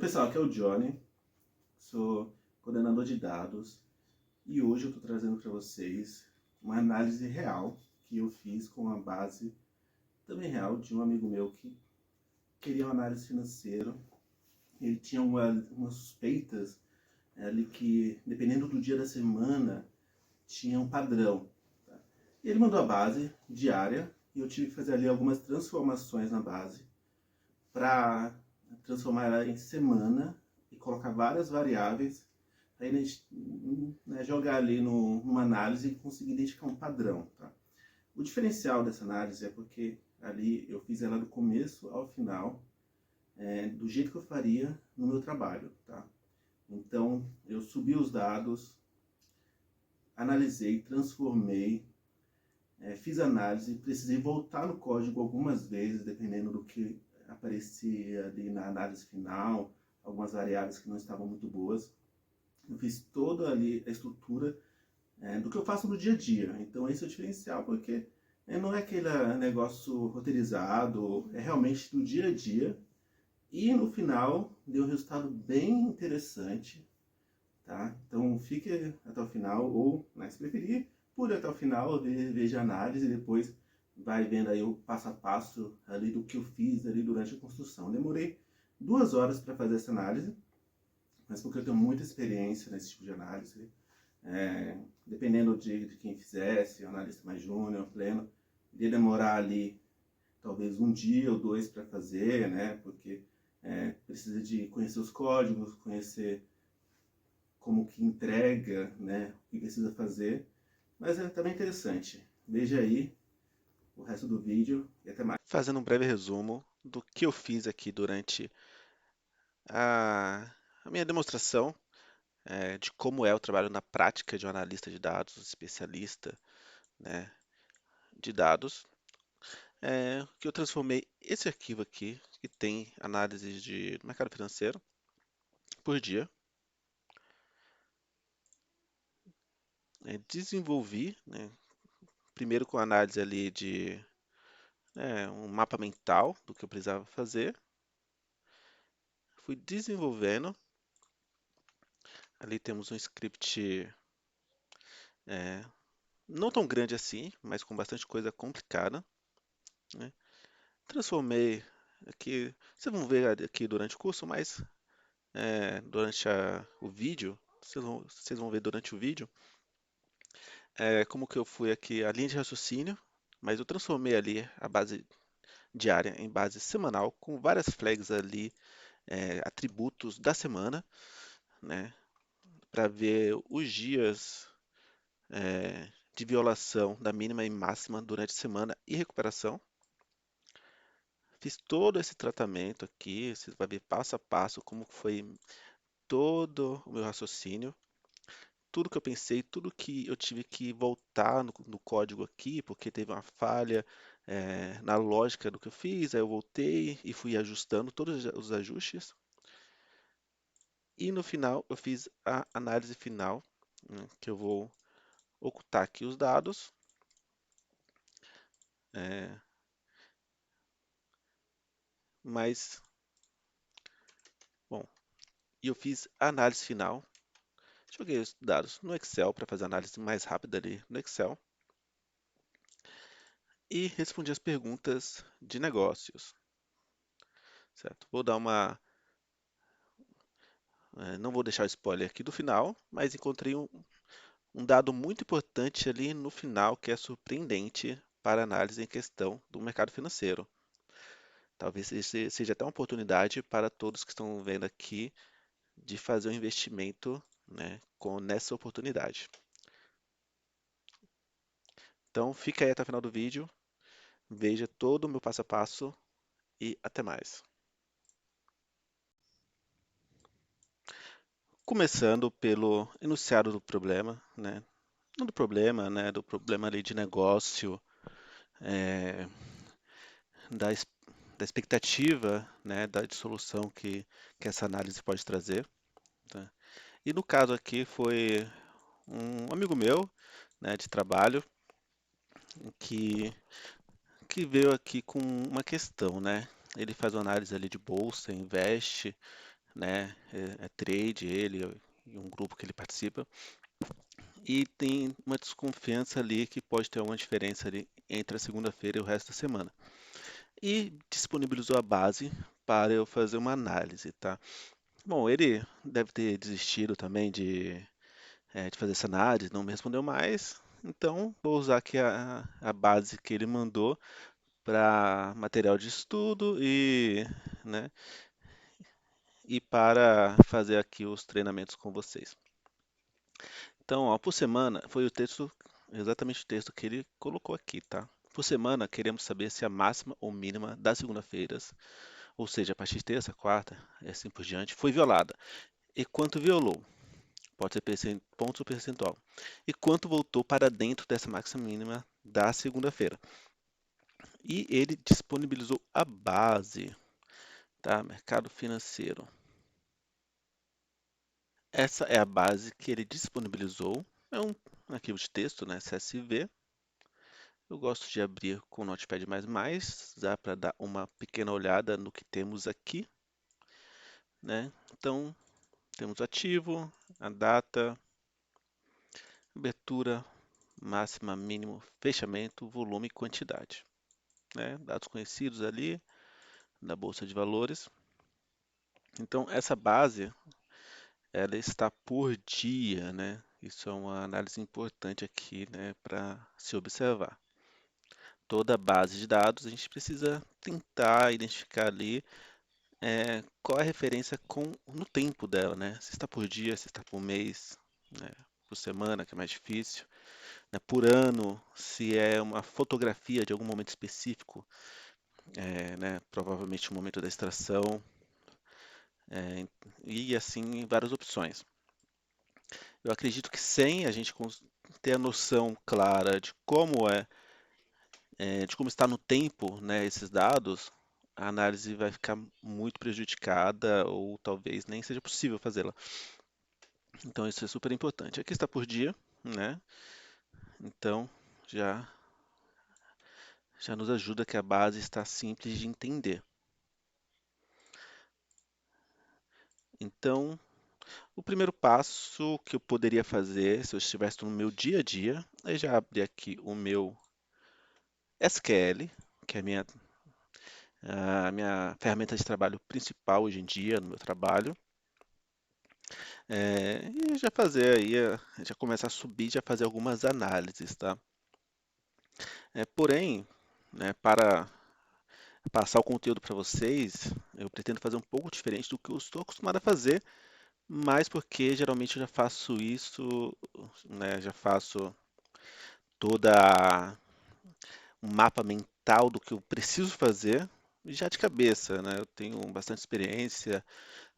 pessoal, aqui é o Johnny, sou coordenador de dados e hoje eu estou trazendo para vocês uma análise real que eu fiz com a base também real de um amigo meu que queria uma análise financeira. Ele tinha umas suspeitas ali que, dependendo do dia da semana, tinha um padrão. Tá? E ele mandou a base diária e eu tive que fazer ali algumas transformações na base para transformar ela em semana e colocar várias variáveis, aí a gente jogar ali numa análise e conseguir identificar um padrão. Tá? O diferencial dessa análise é porque ali eu fiz ela do começo ao final, do jeito que eu faria no meu trabalho. Tá? Então eu subi os dados, analisei, transformei, fiz análise, precisei voltar no código algumas vezes, dependendo do que aparecia ali na análise final, algumas variáveis que não estavam muito boas. Eu fiz toda ali a estrutura do que eu faço no dia a dia. Então esse é o diferencial, porque não é aquele negócio roteirizado, é realmente do dia a dia. E no final deu um resultado bem interessante. Tá? Então fique até o final, ou, se preferir, pule até o final, veja a análise e depois vai vendo aí o passo a passo ali do que eu fiz ali durante a construção. Demorei 2 horas para fazer essa análise, mas porque eu tenho muita experiência nesse tipo de análise, dependendo de quem fizesse, analista mais júnior, pleno, iria demorar ali talvez 1 dia ou 2 para fazer, né? Porque precisa de conhecer os códigos, conhecer como que entrega, né, o que precisa fazer, mas é também interessante. Veja aí o resto do vídeo e até mais. Fazendo um breve resumo do que eu fiz aqui durante a minha demonstração de como é o trabalho na prática de um analista de dados, especialista, né, de dados, que eu transformei esse arquivo aqui, que tem análises de mercado financeiro por dia, desenvolvi, né, primeiro com análise ali de um mapa mental do que eu precisava fazer, fui desenvolvendo, ali temos um script é, não tão grande assim, mas com bastante coisa complicada, né? Transformei aqui, vocês vão ver aqui durante o curso, mas durante o vídeo, vocês vão ver durante o vídeo, como que eu fui aqui a linha de raciocínio, mas eu transformei ali a base diária em base semanal, com várias flags ali, atributos da semana, né, para ver os dias de violação da mínima e máxima durante a semana e recuperação. Fiz todo esse tratamento aqui, você vai ver passo a passo como foi todo o meu raciocínio, tudo que eu pensei, tudo que eu tive que voltar no código aqui, porque teve uma falha na lógica do que eu fiz, aí eu voltei e fui ajustando todos os ajustes. E no final eu fiz a análise final, né, que eu vou ocultar aqui os dados. é, mas, bom, e eu fiz a análise final. Joguei os dados no Excel para fazer a análise mais rápida ali no Excel e respondi as perguntas de negócios, certo? Vou dar uma, não vou deixar o spoiler aqui do final, mas encontrei um dado muito importante ali no final que é surpreendente para a análise em questão do mercado financeiro. Talvez seja até uma oportunidade para todos que estão vendo aqui de fazer um investimento, né, nessa oportunidade. Então, fica aí até o final do vídeo, veja todo o meu passo a passo e até mais. Começando pelo enunciado do problema, né? Não do problema, né? Do problema ali de negócio, é, da, da expectativa, né? Da dissolução que essa análise pode trazer. Tá? E no caso aqui foi um amigo meu, né? De trabalho que, que veio aqui com uma questão, né? Ele faz uma análise ali de bolsa, investe, né? É trade ele e um grupo que ele participa. E tem uma desconfiança ali que pode ter alguma diferença ali entre a segunda-feira e o resto da semana. E disponibilizou a base para eu fazer uma análise, tá? Bom, ele deve ter desistido também de fazer essa análise, não me respondeu mais. Então, vou usar aqui a base que ele mandou para material de estudo né, e para fazer aqui os treinamentos com vocês. Então, ó, por semana, foi o texto, exatamente o texto que ele colocou aqui, tá? Por semana, queremos saber se a máxima ou mínima das segunda-feiras, ou seja, a partir de terça, quarta e assim por diante, foi violada. E quanto violou? Pode ser ponto percentual. E quanto voltou para dentro dessa máxima mínima da segunda-feira. E ele disponibilizou a base, tá? Mercado financeiro. Essa é a base que ele disponibilizou. É um arquivo de texto, né? CSV. Eu gosto de abrir com o Notepad++, dá para dar uma pequena olhada no que temos aqui, né? Então, temos ativo, a data, abertura, máxima, mínimo, fechamento, volume e quantidade, né? Dados conhecidos ali da Bolsa de Valores. Então, essa base, ela está por dia, né? Isso é uma análise importante aqui, né, para se observar. Toda base de dados, a gente precisa tentar identificar ali qual é a referência no tempo dela, né? Se está por dia, se está por mês, né? Por semana, que é mais difícil, né? Por ano, se é uma fotografia de algum momento específico, né? Provavelmente o momento da extração, é, e assim várias opções. Eu acredito que sem a gente ter a noção clara de de como está no tempo, né, esses dados, a análise vai ficar muito prejudicada ou talvez nem seja possível fazê-la. Então isso é super importante. Aqui está por dia, né? Então já já nos ajuda que a base está simples de entender. Então, o primeiro passo que eu poderia fazer, se eu estivesse no meu dia a dia, é já abrir aqui o meu SQL, que é a minha ferramenta de trabalho principal hoje em dia no meu trabalho. E já fazer aí, já começar a subir, já fazer algumas análises, tá? Porém, né, para passar o conteúdo para vocês, eu pretendo fazer um pouco diferente do que eu estou acostumado a fazer, mas porque geralmente eu já faço isso, né, já faço toda um mapa mental do que eu preciso fazer já de cabeça, né? Eu tenho bastante experiência,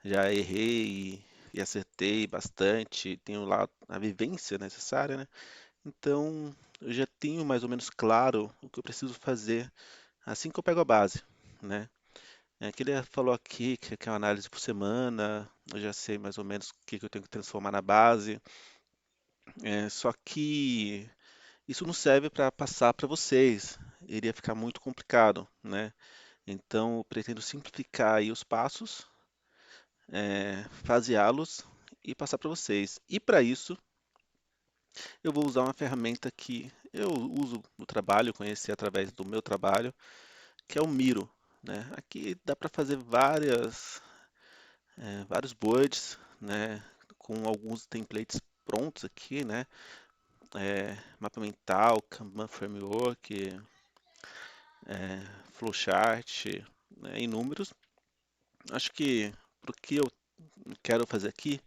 já errei e acertei bastante, tenho lá a vivência necessária, né? Então, eu já tenho mais ou menos claro o que eu preciso fazer assim que eu pego a base, né? Que ele falou aqui que é uma análise por semana, eu já sei mais ou menos o que que eu tenho que transformar na base, só que isso não serve para passar para vocês, iria ficar muito complicado, né? Então, eu pretendo simplificar aí os passos, faseá-los e passar para vocês. E para isso, eu vou usar uma ferramenta que eu uso no trabalho, conheci através do meu trabalho, que é o Miro, né? Aqui dá para fazer vários boards, né? Com alguns templates prontos aqui, né? Mapa mental, Kanban Framework, Flowchart, né? Inúmeros. Acho que para o que eu quero fazer aqui,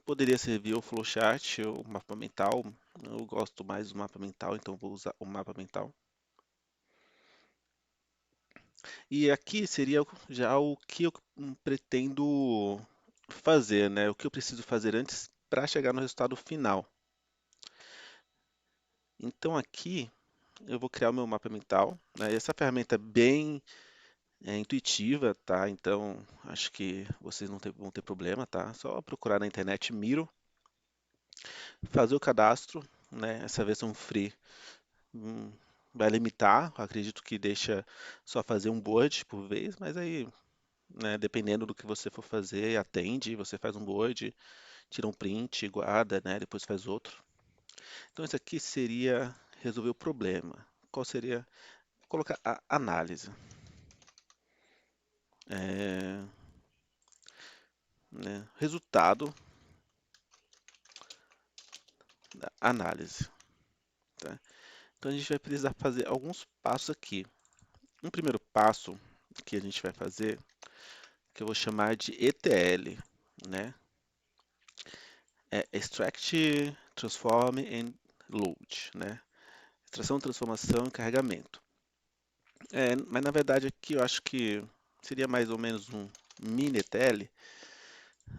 poderia servir o Flowchart ou o mapa mental. Eu gosto mais do mapa mental, então vou usar o mapa mental. E aqui seria já o que eu pretendo fazer, né? O que eu preciso fazer antes para chegar no resultado final. Então aqui eu vou criar o meu mapa mental, né? Essa ferramenta é bem intuitiva, tá? Então acho que vocês não vão ter problema, tá? Só procurar na internet Miro, fazer o cadastro, né? Essa versão free vai limitar, acredito que deixa só fazer um board por vez, mas aí né? Dependendo do que você for fazer, atende, você faz um Word, tira um print, guarda, né? Depois faz outro. Então, isso aqui seria resolver o problema. Qual seria? Vou colocar a análise. É, né? Resultado da análise. Tá? Então, a gente vai precisar fazer alguns passos aqui. Um primeiro passo que a gente vai fazer, que eu vou chamar de ETL, né? É Extract, Transform and Load, né? Extração, transformação e carregamento. Mas na verdade aqui eu acho que seria mais ou menos um mini ETL,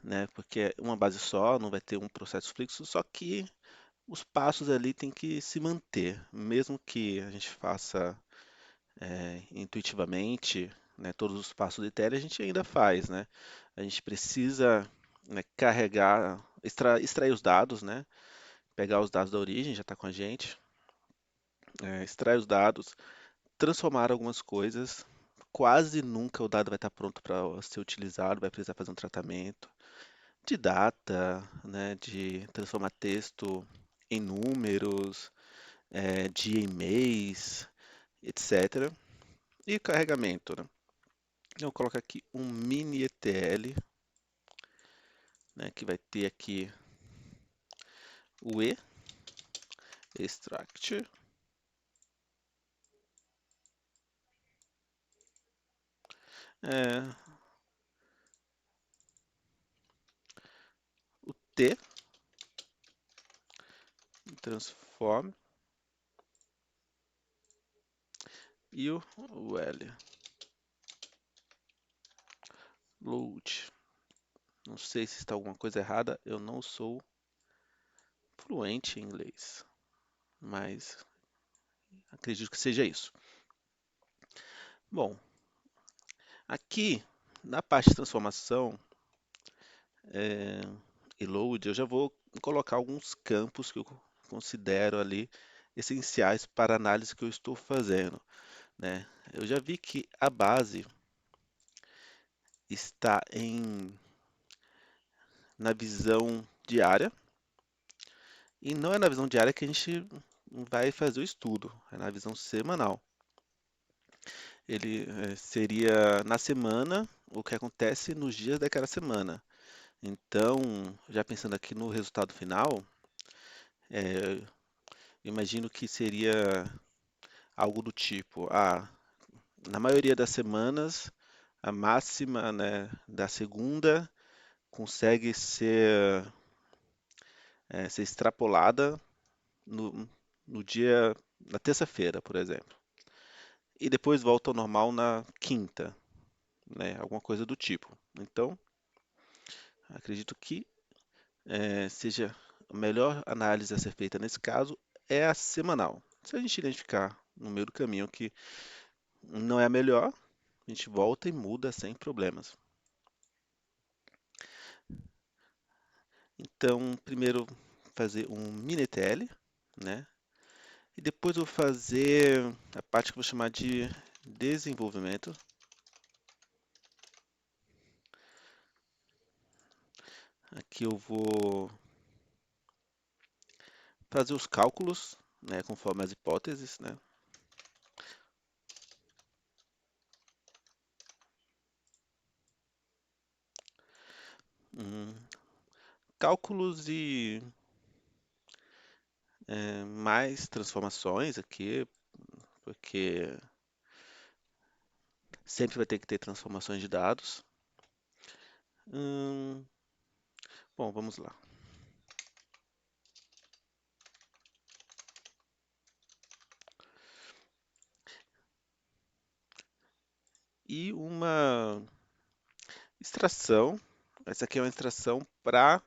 né? Porque é uma base só, não vai ter um processo fluxo, só que os passos ali têm que se manter, mesmo que a gente faça intuitivamente, né, todos os passos de ETL a gente ainda faz, né? A gente precisa, né, carregar, extrair os dados, né? Pegar os dados da origem, já está com a gente, extrair os dados, transformar algumas coisas. Quase nunca o dado vai estar pronto para ser utilizado, vai precisar fazer um tratamento de data, né, de transformar texto em números, de e-mails, etc. E carregamento, né? Eu coloco aqui um mini ETL, né, que vai ter aqui o extract, é, o T, transform, e o L, load. Não sei se está alguma coisa errada, eu não sou fluente em inglês, mas acredito que seja isso. Bom, aqui na parte de transformação e load, eu já vou colocar alguns campos que eu considero ali essenciais para a análise que eu estou fazendo, né? Eu já vi que a base está na visão diária, e não é na visão diária que a gente vai fazer o estudo, é na visão semanal. Ele seria na semana o que acontece nos dias daquela semana. Então, já pensando aqui no resultado final, imagino que seria algo do tipo, na maioria das semanas, a máxima, né, da segunda consegue ser extrapolada no dia, na terça-feira, por exemplo. E depois volta ao normal na quinta, né, alguma coisa do tipo. Então, acredito que seja a melhor análise a ser feita nesse caso é a semanal. Se a gente identificar no meio do caminho que não é a melhor, a gente volta e muda sem problemas. Então, primeiro fazer um mini ETL, né? E depois eu vou fazer a parte que eu vou chamar de desenvolvimento. Aqui eu vou fazer os cálculos, né, conforme as hipóteses, né? Hum, Cálculos e mais transformações aqui, porque sempre vai ter que ter transformações de dados. Hum, Bom, vamos lá. E uma extração. Essa aqui é uma extração para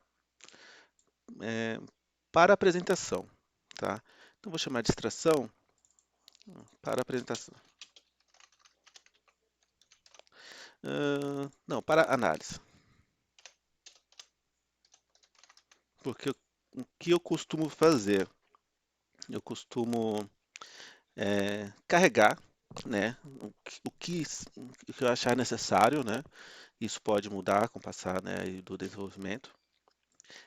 apresentação, tá? Então vou chamar de extração para apresentação. Não, para análise. Porque o que eu costumo fazer? Eu costumo carregar. né? O que eu achar necessário, né? Isso pode mudar com o passar, né, aí do desenvolvimento.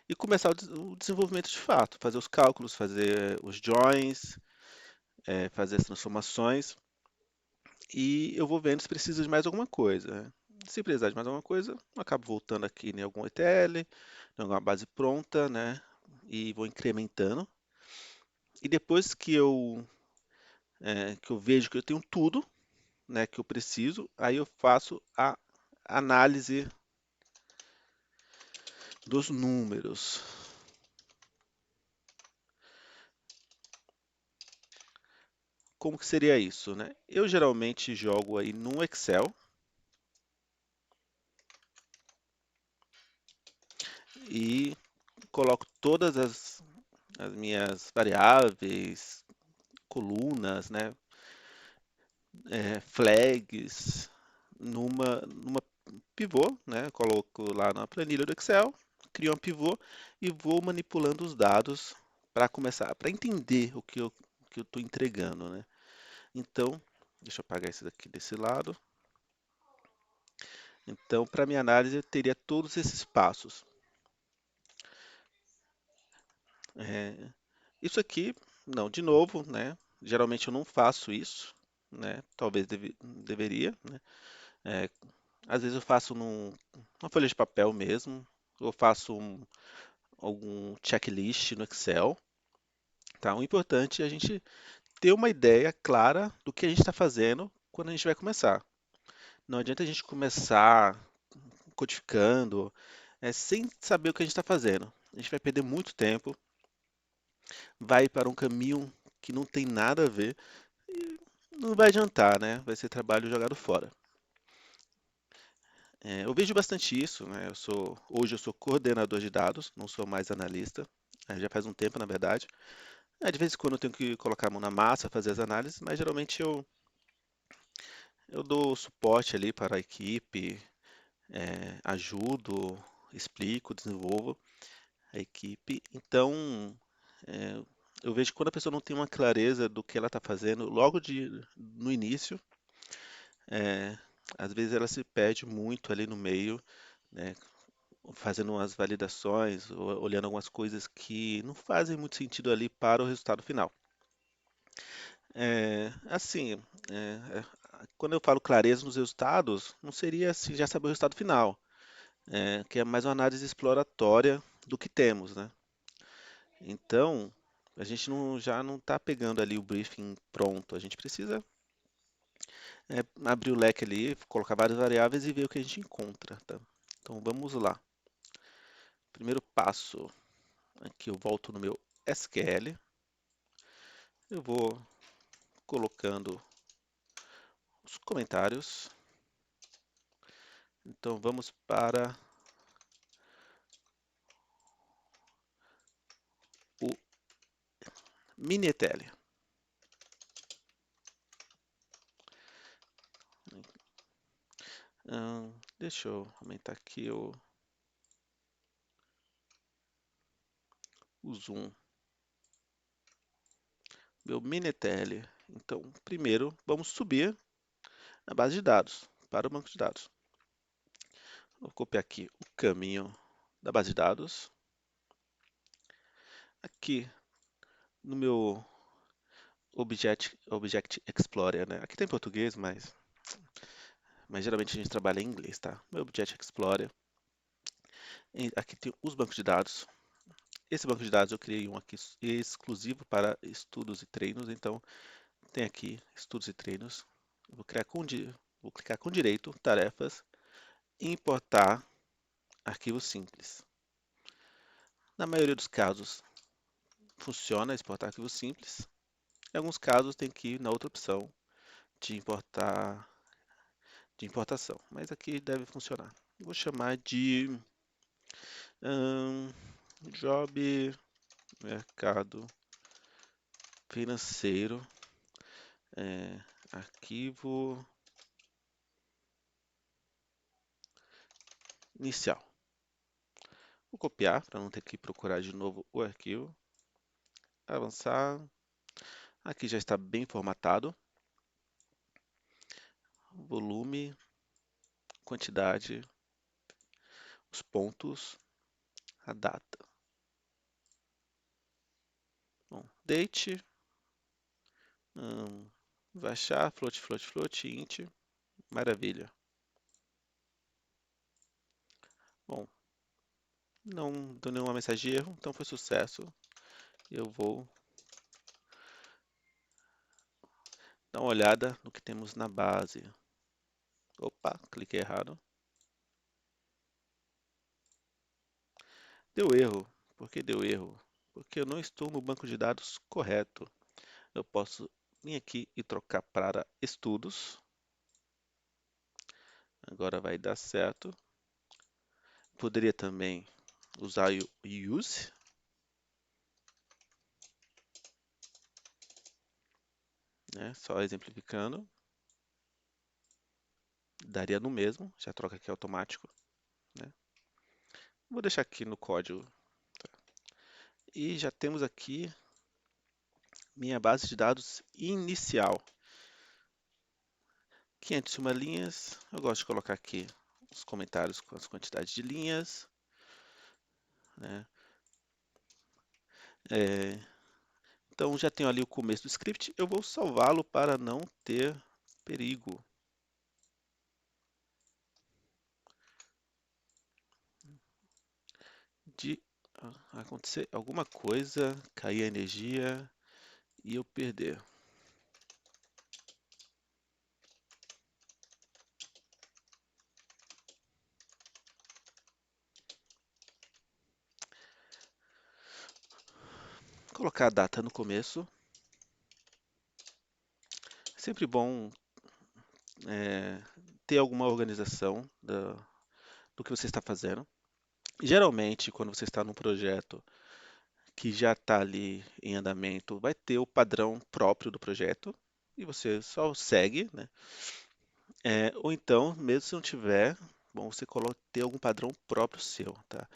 E começar o desenvolvimento de fato, fazer os cálculos, fazer os joins, fazer as transformações. E eu vou vendo se precisa de mais alguma coisa, né? Se precisar de mais alguma coisa, eu acabo voltando aqui em algum ETL, em alguma base pronta, né? E vou incrementando. E depois que eu vejo que eu tenho tudo, né, que eu preciso, aí eu faço a análise dos números. Como que seria isso, né? Eu geralmente jogo aí no Excel e coloco todas as minhas variáveis, colunas, né, flags numa pivô, né? Coloco lá na planilha do Excel, crio um pivô e vou manipulando os dados para começar, para entender o que eu estou entregando, né? Então, deixa eu apagar esse daqui desse lado. Então, para minha análise, eu teria todos esses passos. É, isso aqui, não, de novo, né? Geralmente eu não faço isso, né? Talvez deveria, né? É, às vezes eu faço numa folha de papel mesmo, ou faço algum checklist no Excel, tá? O importante é a gente ter uma ideia clara do que a gente está fazendo quando a gente vai começar. Não adianta a gente começar codificando, sem saber o que a gente está fazendo. A gente vai perder muito tempo, vai para um caminho que não tem nada a ver, não vai adiantar, né? Vai ser trabalho jogado fora. Eu vejo bastante isso, né? Hoje eu sou coordenador de dados, não sou mais analista. Já faz um tempo, na verdade. De vez em quando eu tenho que colocar a mão na massa, fazer as análises, mas geralmente eu dou suporte ali para a equipe, ajudo, explico, desenvolvo a equipe. Então, é, eu vejo que quando a pessoa não tem uma clareza do que ela está fazendo, no início, é, às vezes ela se perde muito ali no meio, né, fazendo umas validações, olhando algumas coisas que não fazem muito sentido ali para o resultado final. Assim, quando eu falo clareza nos resultados, não seria assim já saber o resultado final, que é mais uma análise exploratória do que temos, né? Então, a gente já não está pegando ali o briefing pronto, a gente precisa abrir o leque ali, colocar várias variáveis e ver o que a gente encontra, tá? Então, vamos lá. Primeiro passo, aqui eu volto no meu SQL, eu vou colocando os comentários. Então, vamos para o Minitel. Deixa eu aumentar aqui o zoom. Meu Minitel. Então, primeiro, vamos subir a base de dados para o banco de dados. Vou copiar aqui o caminho da base de dados. Aqui no meu Object Explorer, né? Aqui tem português, mas geralmente a gente trabalha em inglês, tá? Meu Object Explorer. E aqui tem os bancos de dados. Esse banco de dados eu criei um aqui exclusivo para estudos e treinos, então tem aqui estudos e treinos. Eu vou clicar com direito, tarefas, e importar arquivos simples. Na maioria dos casos funciona exportar arquivos simples. Em alguns casos tem que ir na outra opção de importação, mas aqui deve funcionar. Vou chamar de job mercado financeiro, arquivo inicial. Vou copiar para não ter que procurar de novo o arquivo. Avançar. Aqui já está bem formatado. volume, quantidade, os pontos, a data. Bom, date, vai achar float, float, float, int, maravilha. Bom, não deu nenhuma mensagem de erro, então foi sucesso. Eu vou dar uma olhada no que temos na base. Opa, cliquei errado. Deu erro. Por que deu erro? Porque eu não estou no banco de dados correto. Eu posso vir aqui e trocar para estudos. Agora vai dar certo. Poderia também usar o use, né? Só exemplificando. Daria no mesmo, já troca aqui automático, né? Vou deixar aqui no código. E já temos aqui minha base de dados inicial. 501 linhas. Eu gosto de colocar aqui os comentários com as quantidades de linhas, né? Então já tenho ali o começo do script. Eu vou salvá-lo para não ter perigo de acontecer alguma coisa, cair a energia e eu perder. Colocar a data no começo. Sempre bom ter alguma organização do que você está fazendo. Geralmente, quando você está num projeto que já está ali em andamento, vai ter o padrão próprio do projeto e você só segue, né? Ou então, mesmo se não tiver, bom, você ter algum padrão próprio seu, tá?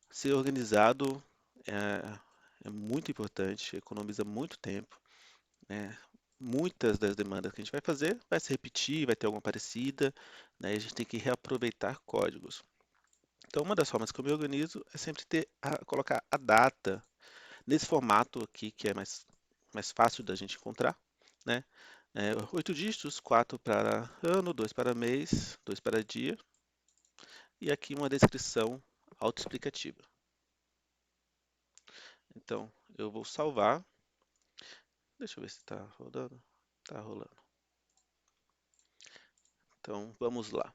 Ser organizado é muito importante, economiza muito tempo, né? Muitas das demandas que a gente vai fazer vai se repetir, vai ter alguma parecida, né? E a gente tem que reaproveitar códigos. Então, uma das formas que eu me organizo é sempre colocar a data nesse formato aqui, que é mais fácil da gente encontrar, né? 8 dígitos, 4 para ano, 2 para mês, 2 para dia, e aqui uma descrição autoexplicativa. Então, eu vou salvar. Deixa eu ver se está rodando. Está rolando. Então, vamos lá.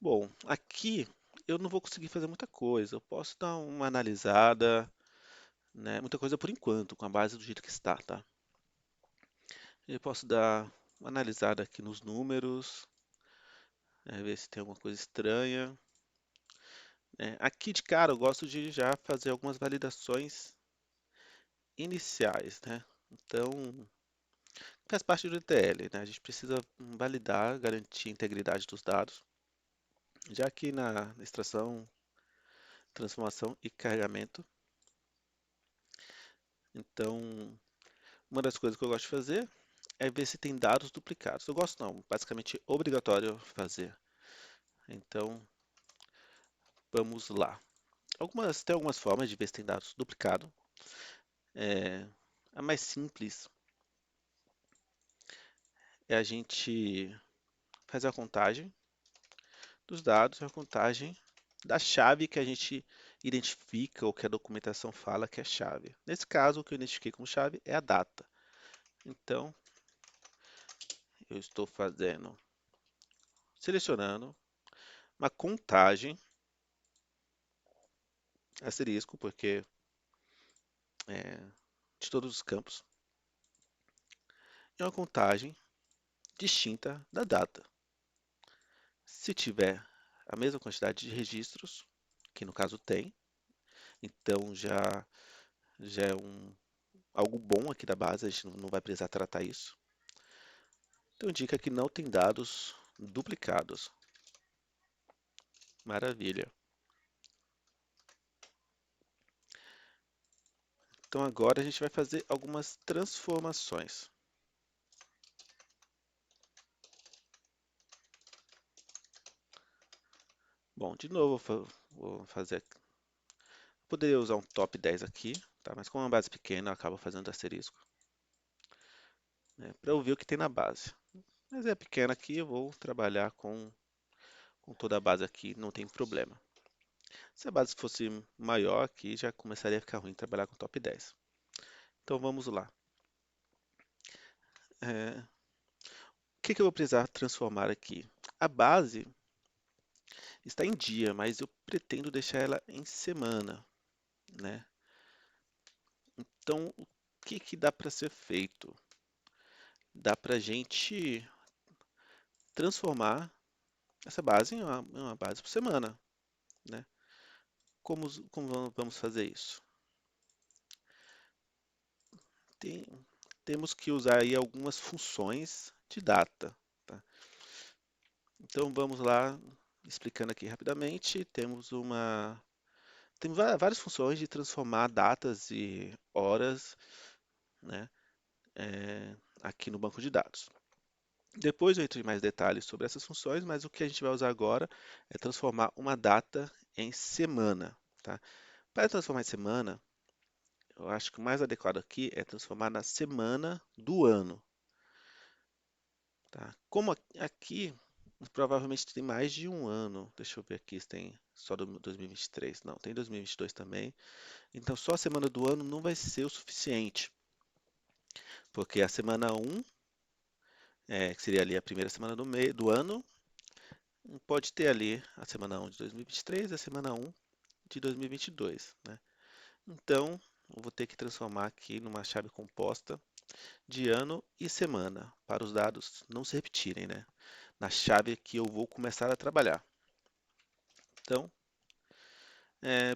Bom, aqui eu não vou conseguir fazer muita coisa. Eu posso dar uma analisada, né? Muita coisa por enquanto, com a base do jeito que está, tá? Eu posso dar uma analisada aqui nos números, ver se tem alguma coisa estranha. Aqui de cara eu gosto de já fazer algumas validações iniciais, né? Então, faz parte do ETL, né? A gente precisa validar, garantir a integridade dos dados. Já aqui na extração, transformação e carregamento. Então, uma das coisas que eu gosto de fazer é ver se tem dados duplicados. Eu gosto não, basicamente obrigatório fazer. Então, vamos lá. Tem algumas formas de ver se tem dados duplicados. A mais simples é a gente fazer a contagem dos dados, a contagem da chave que a gente identifica ou que a documentação fala que é chave. Nesse caso, o que eu identifiquei como chave é a data. Então, eu estou selecionando uma contagem asterisco, porque de todos os campos, é uma contagem distinta da data. Se tiver a mesma quantidade de registros, que no caso tem, então já é algo bom aqui da base, a gente não vai precisar tratar isso. Então indica que não tem dados duplicados. Maravilha. Então agora a gente vai fazer algumas transformações. Bom, de novo, vou fazer. Poderia usar um top 10 aqui, tá? Mas como é uma base pequena, eu acabo fazendo asterisco, né? Para eu ver o que tem na base. Mas é pequena aqui, eu vou trabalhar com toda a base aqui, não tem problema. Se a base fosse maior aqui, já começaria a ficar ruim trabalhar com top 10. Então vamos lá. O que eu vou precisar transformar aqui? A base está em dia, mas eu pretendo deixar ela em semana, né? Então, o que dá para ser feito? Dá para a gente transformar essa base em uma base por semana, né? Como vamos fazer isso? Tem- Temos que usar aí algumas funções de data, tá? Então vamos lá, explicando aqui rapidamente, tem várias funções de transformar datas e horas, né, aqui no banco de dados. Depois eu entro em mais detalhes sobre essas funções, mas o que a gente vai usar agora é transformar uma data em semana, tá? Para transformar em semana, eu acho que o mais adequado aqui é transformar na semana do ano, tá? Como aqui provavelmente tem mais de um ano, deixa eu ver aqui se tem só do 2023, não, tem 2022 também. Então só a semana do ano não vai ser o suficiente, porque a semana um, que seria ali a primeira semana do ano, pode ter ali a semana um de 2023 e a semana um de 2022, né? Então, eu vou ter que transformar aqui numa chave composta de ano e semana, para os dados não se repetirem, né? Na chave que eu vou começar a trabalhar. Então,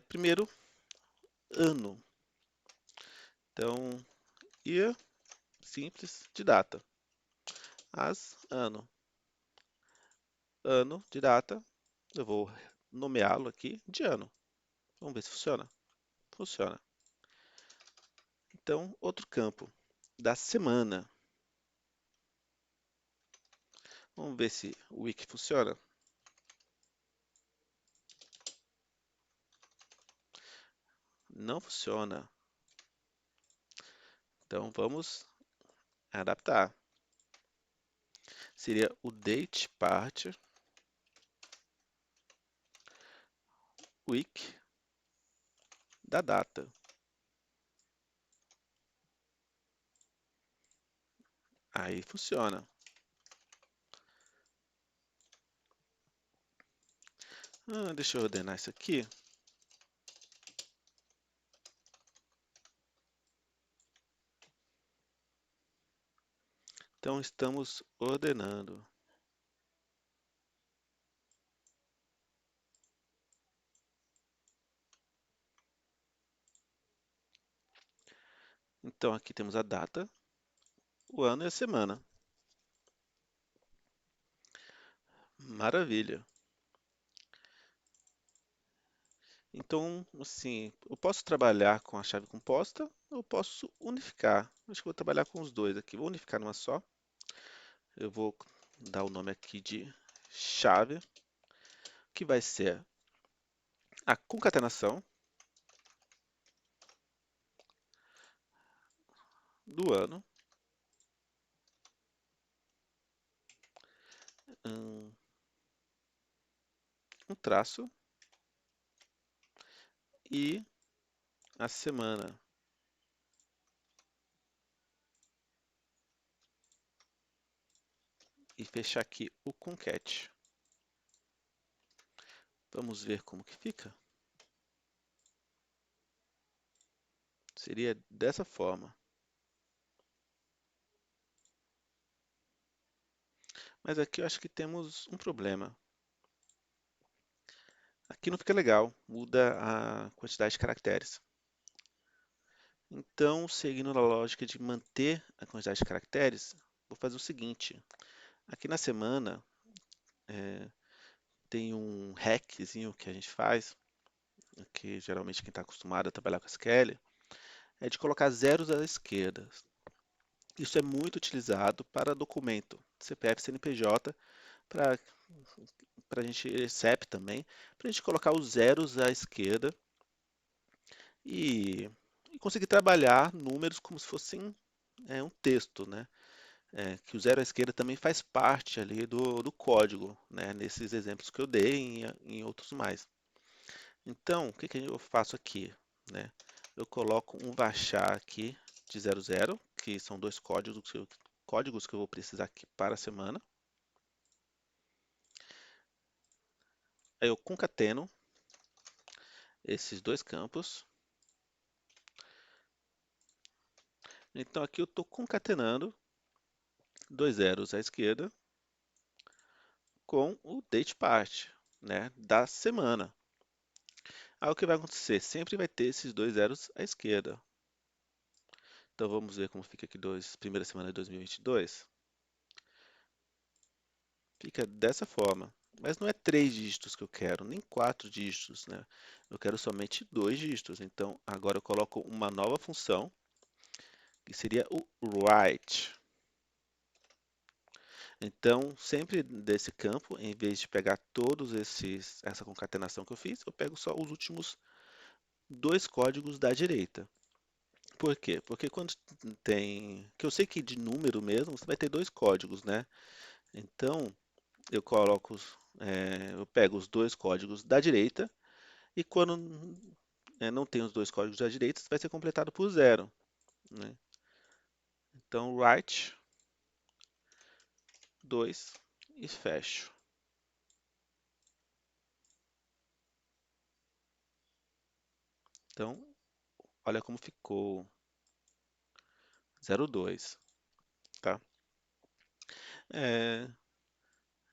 primeiro, ano. Então, year, simples, de data. Ano. Ano de data, eu vou nomeá-lo aqui de ano. Vamos ver se funciona. Funciona. Então, outro campo, da semana. Vamos ver se o wiki funciona. Não funciona. Então vamos adaptar. Seria o date part week da data. Aí funciona. Deixa eu ordenar isso aqui. Então estamos ordenando. Então aqui temos a data, o ano e a semana. Maravilha. Então, assim, eu posso trabalhar com a chave composta, ou posso unificar. Acho que vou trabalhar com os dois aqui. Vou unificar numa só. Eu vou dar o nome aqui de chave, que vai ser a concatenação do ano, um traço e a semana. E fechar aqui o concat. Vamos ver como que fica. Seria dessa forma. Mas aqui eu acho que temos um problema. Aqui não fica legal, muda a quantidade de caracteres. Então, seguindo a lógica de manter a quantidade de caracteres, vou fazer o seguinte. Aqui na semana, tem um hackzinho que a gente faz, que geralmente quem está acostumado a trabalhar com SQL, é de colocar zeros à esquerda. Isso é muito utilizado para documento CPF, CNPJ, para para a gente, CEP também, para a gente colocar os zeros à esquerda e, e conseguir trabalhar números como se fossem um texto, né? Que o zero à esquerda também faz parte ali do código, né? Nesses exemplos que eu dei e em outros mais. Então, o que que eu faço aqui, né? Eu coloco um varchar aqui de 00, que são dois códigos que eu vou precisar aqui para a semana. Aí eu concateno esses dois campos. Então aqui eu estou concatenando dois zeros à esquerda com o date part, né, da semana. Aí o que vai acontecer? Sempre vai ter esses dois zeros à esquerda. Então vamos ver como fica aqui primeira semana de 2022. Fica dessa forma. Mas não é 3 dígitos que eu quero, nem 4 dígitos, né? Eu quero somente 2 dígitos. Então agora eu coloco uma nova função, que seria o write. Então, sempre desse campo, em vez de pegar essa concatenação que eu fiz, eu pego só os últimos dois códigos da direita. Por quê? Porque quando tem, que eu sei que de número mesmo, você vai ter dois códigos, né? Então, eu coloco, eu pego os dois códigos da direita e quando não tem os dois códigos da direita, vai ser completado por zero, né? Então, write 2 e fecho. Então, olha como ficou 02, tá? É,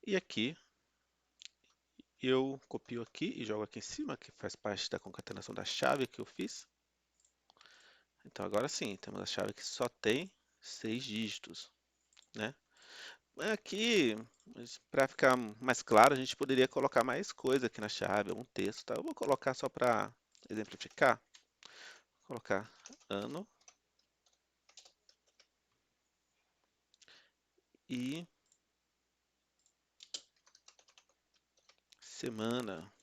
e aqui eu copio aqui e jogo aqui em cima, que faz parte da concatenação da chave que eu fiz. Então agora sim, temos a chave que só tem 6 dígitos, né? Aqui, para ficar mais claro, a gente poderia colocar mais coisa aqui na chave, algum texto, tá? Eu vou colocar só para exemplificar, vou colocar ano e semana.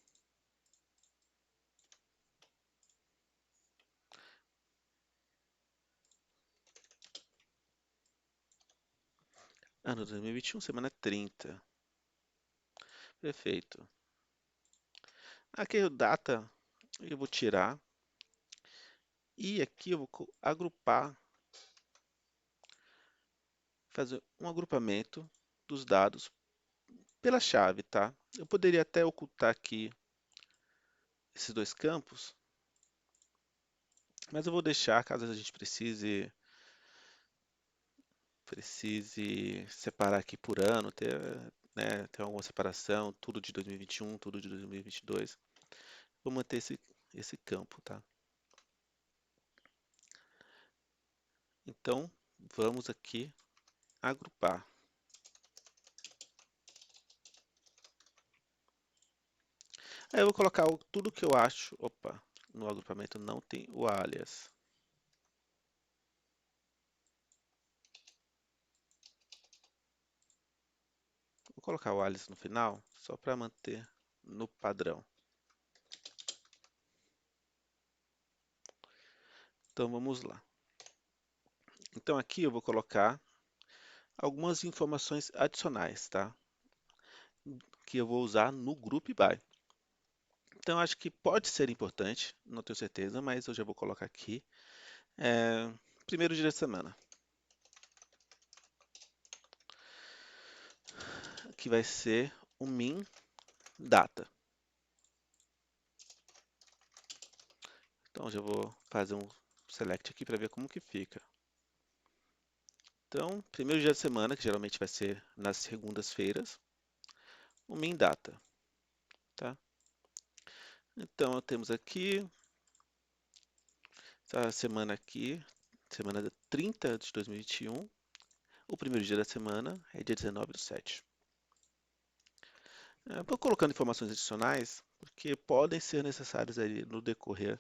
Ano 2021, semana 30. Perfeito. Aqui o data eu vou tirar e aqui eu vou agrupar, fazer um agrupamento dos dados pela chave, tá? Eu poderia até ocultar aqui esses dois campos, mas eu vou deixar caso a gente precise separar aqui por ano, ter alguma separação, tudo de 2021, tudo de 2022. Vou manter esse campo, tá? Então, vamos aqui agrupar. Aí eu vou colocar tudo que eu acho. Opa, no agrupamento não tem o alias. Vou colocar o alias no final, só para manter no padrão. Então vamos lá. Então aqui eu vou colocar algumas informações adicionais, tá? Que eu vou usar no Group By. Então acho que pode ser importante, não tenho certeza, mas eu já vou colocar aqui. Primeiro dia da semana, que vai ser o min data. Então já vou fazer um select aqui para ver como que fica. Então, primeiro dia da semana, que geralmente vai ser nas segundas-feiras, o min data, tá? Então temos aqui essa semana aqui, semana 30 de 2021. O primeiro dia da semana é dia 19/7. Estou colocando informações adicionais porque podem ser necessárias aí no decorrer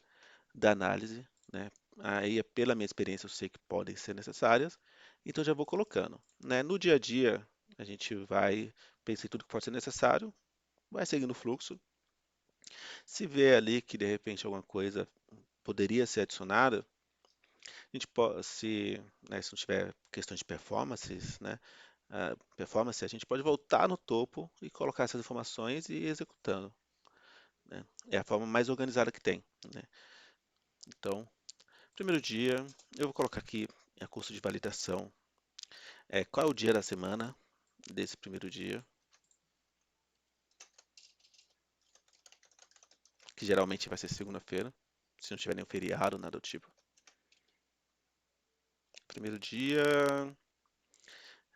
da análise, né? Aí, pela minha experiência, eu sei que podem ser necessárias, então já vou colocando, né? No dia a dia, a gente vai pensei tudo que pode ser necessário, vai seguindo o fluxo. Se vê ali que de repente alguma coisa poderia ser adicionada, a gente pode, se não tiver questões de performances, né, performance, a gente pode voltar no topo e colocar essas informações e ir executando, né? É a forma mais organizada que tem, né? Então, primeiro dia, eu vou colocar aqui a curso de validação. Qual é o dia da semana desse primeiro dia? Que geralmente vai ser segunda-feira, se não tiver nenhum feriado, nada do tipo. Primeiro dia,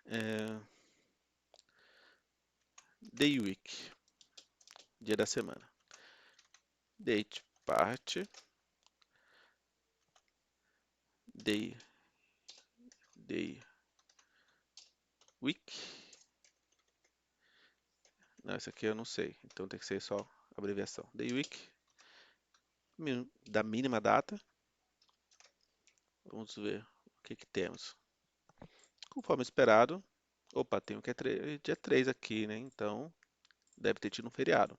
é, day week, dia da semana. Date, parte, day, day, week. Não, esse aqui eu não sei, então tem que ser só abreviação. Day week, da mínima data. Vamos ver o que que temos. Conforme esperado, opa, tem o que é dia 3 aqui, né? Então deve ter tido um feriado.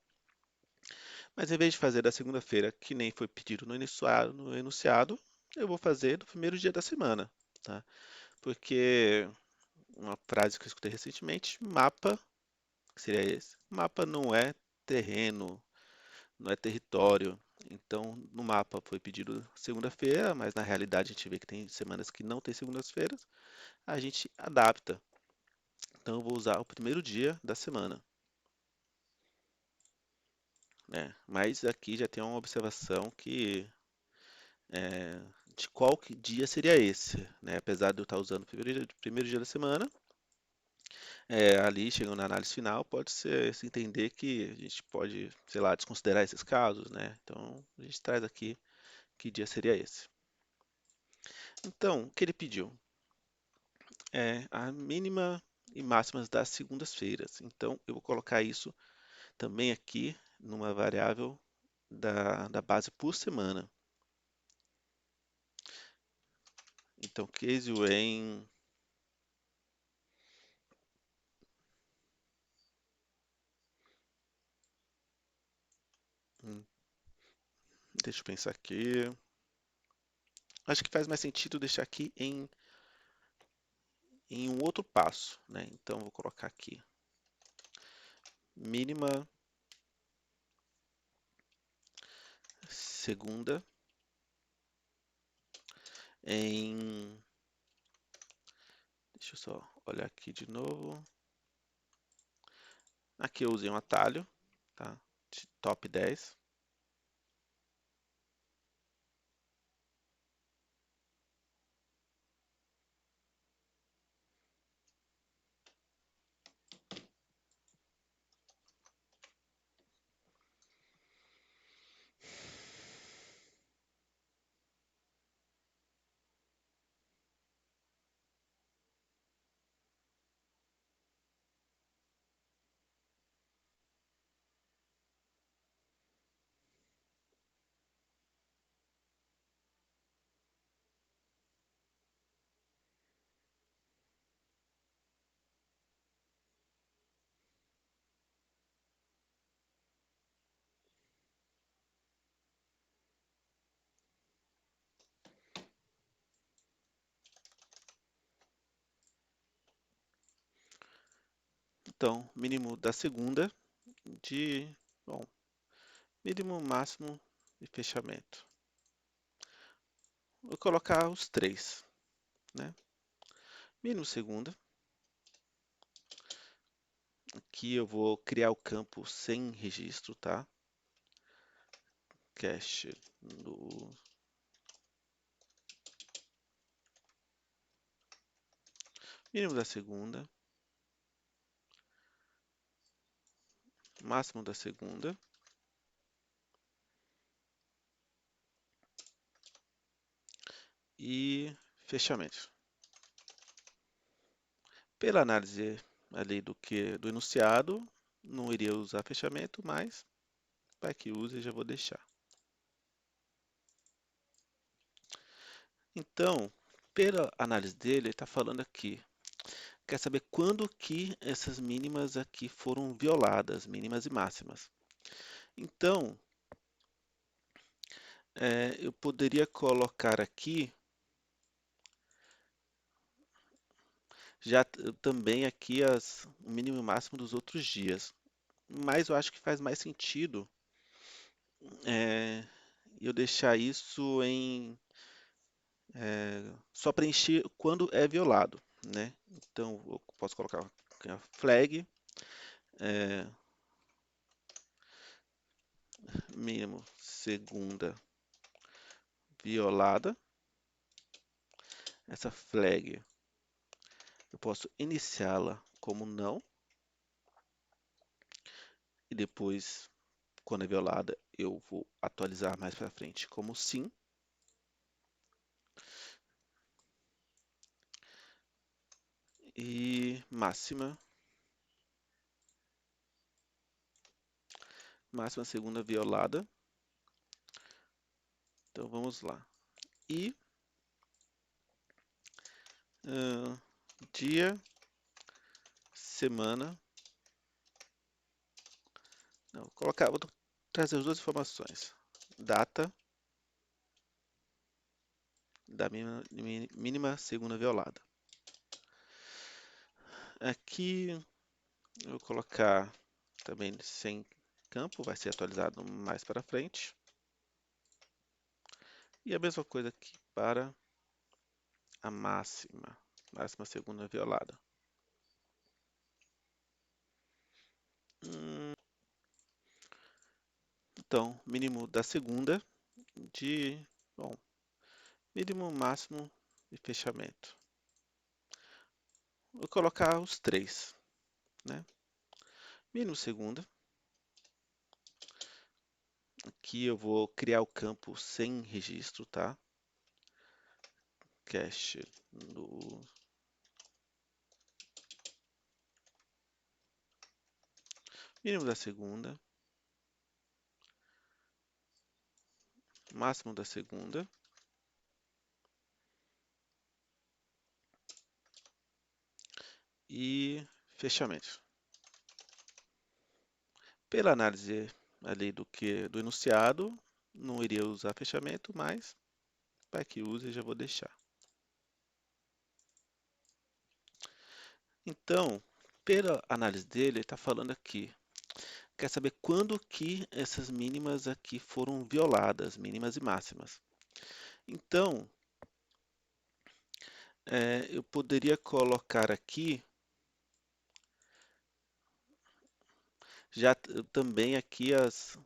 Mas em vez de fazer da segunda-feira, que nem foi pedido no enunciado, eu vou fazer do primeiro dia da semana, tá? Porque uma frase que eu escutei recentemente, mapa, que seria esse, mapa não é terreno, não é território. Então, no mapa foi pedido segunda-feira, mas na realidade a gente vê que tem semanas que não tem segundas-feiras, a gente adapta. Então, eu vou usar o primeiro dia da semana, né? Mas aqui já tem uma observação que é, de qual dia seria esse, né? Apesar de eu estar usando o primeiro dia da semana, ali chegando na análise final, pode se entender que a gente pode, sei lá, desconsiderar esses casos, né? Então, a gente traz aqui que dia seria esse. Então, o que ele pediu? A mínima e máximas das segundas-feiras. Então, eu vou colocar isso também aqui numa variável da base por semana. Então, case when, deixa eu pensar aqui. Acho que faz mais sentido deixar aqui em um outro passo, né? Então, vou colocar aqui mínima segunda em. Deixa eu só olhar aqui de novo. Aqui eu usei um atalho, tá? De top 10. Então, mínimo da segunda de, bom, mínimo, máximo e fechamento. Vou colocar os três, né? Mínimo segunda. Aqui eu vou criar o campo sem registro, tá? Cache no mínimo da segunda, máximo da segunda e fechamento. Pela análise ali do enunciado, não iria usar fechamento, mas vai que use, já vou deixar. Então, pela análise dele, ele está falando aqui, quer saber quando que essas mínimas aqui foram violadas, mínimas e máximas. Então, eu poderia colocar aqui já também aqui o mínimo e o máximo dos outros dias. Mas eu acho que faz mais sentido eu deixar isso em só preencher quando é violado, né? Então eu posso colocar aqui a flag mínimo segunda violada. Essa flag eu posso iniciá-la como não e depois, quando é violada, eu vou atualizar mais para frente como sim. E máxima segunda violada. Então vamos lá. E dia, semana. Não, vou trazer as duas informações. Data da mínima segunda violada. Aqui eu vou colocar também sem campo, vai ser atualizado mais para frente. E a mesma coisa aqui para a máxima segunda violada. Então, mínimo da segunda bom, mínimo, máximo e fechamento. Vou colocar os três, né? Mínimo segunda. Aqui eu vou criar o campo sem registro, tá? Cache no mínimo da segunda, máximo da segunda e fechamento. Pela análise ali do enunciado, não iria usar fechamento, mas para que use já vou deixar. Então, pela análise dele, ele está falando aqui, quer saber quando que essas mínimas aqui foram violadas, mínimas e máximas. Então, eu poderia colocar aqui já também aqui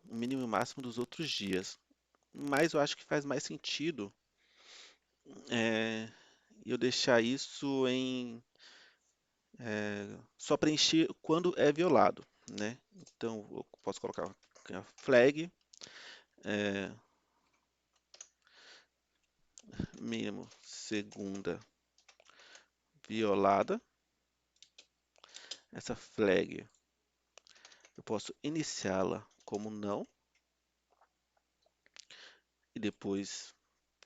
o mínimo e máximo dos outros dias. Mas eu acho que faz mais sentido eu deixar isso em só preencher quando é violado, né? Então eu posso colocar aqui a flag mínimo segunda violada. Essa flag eu posso iniciá-la como não e depois,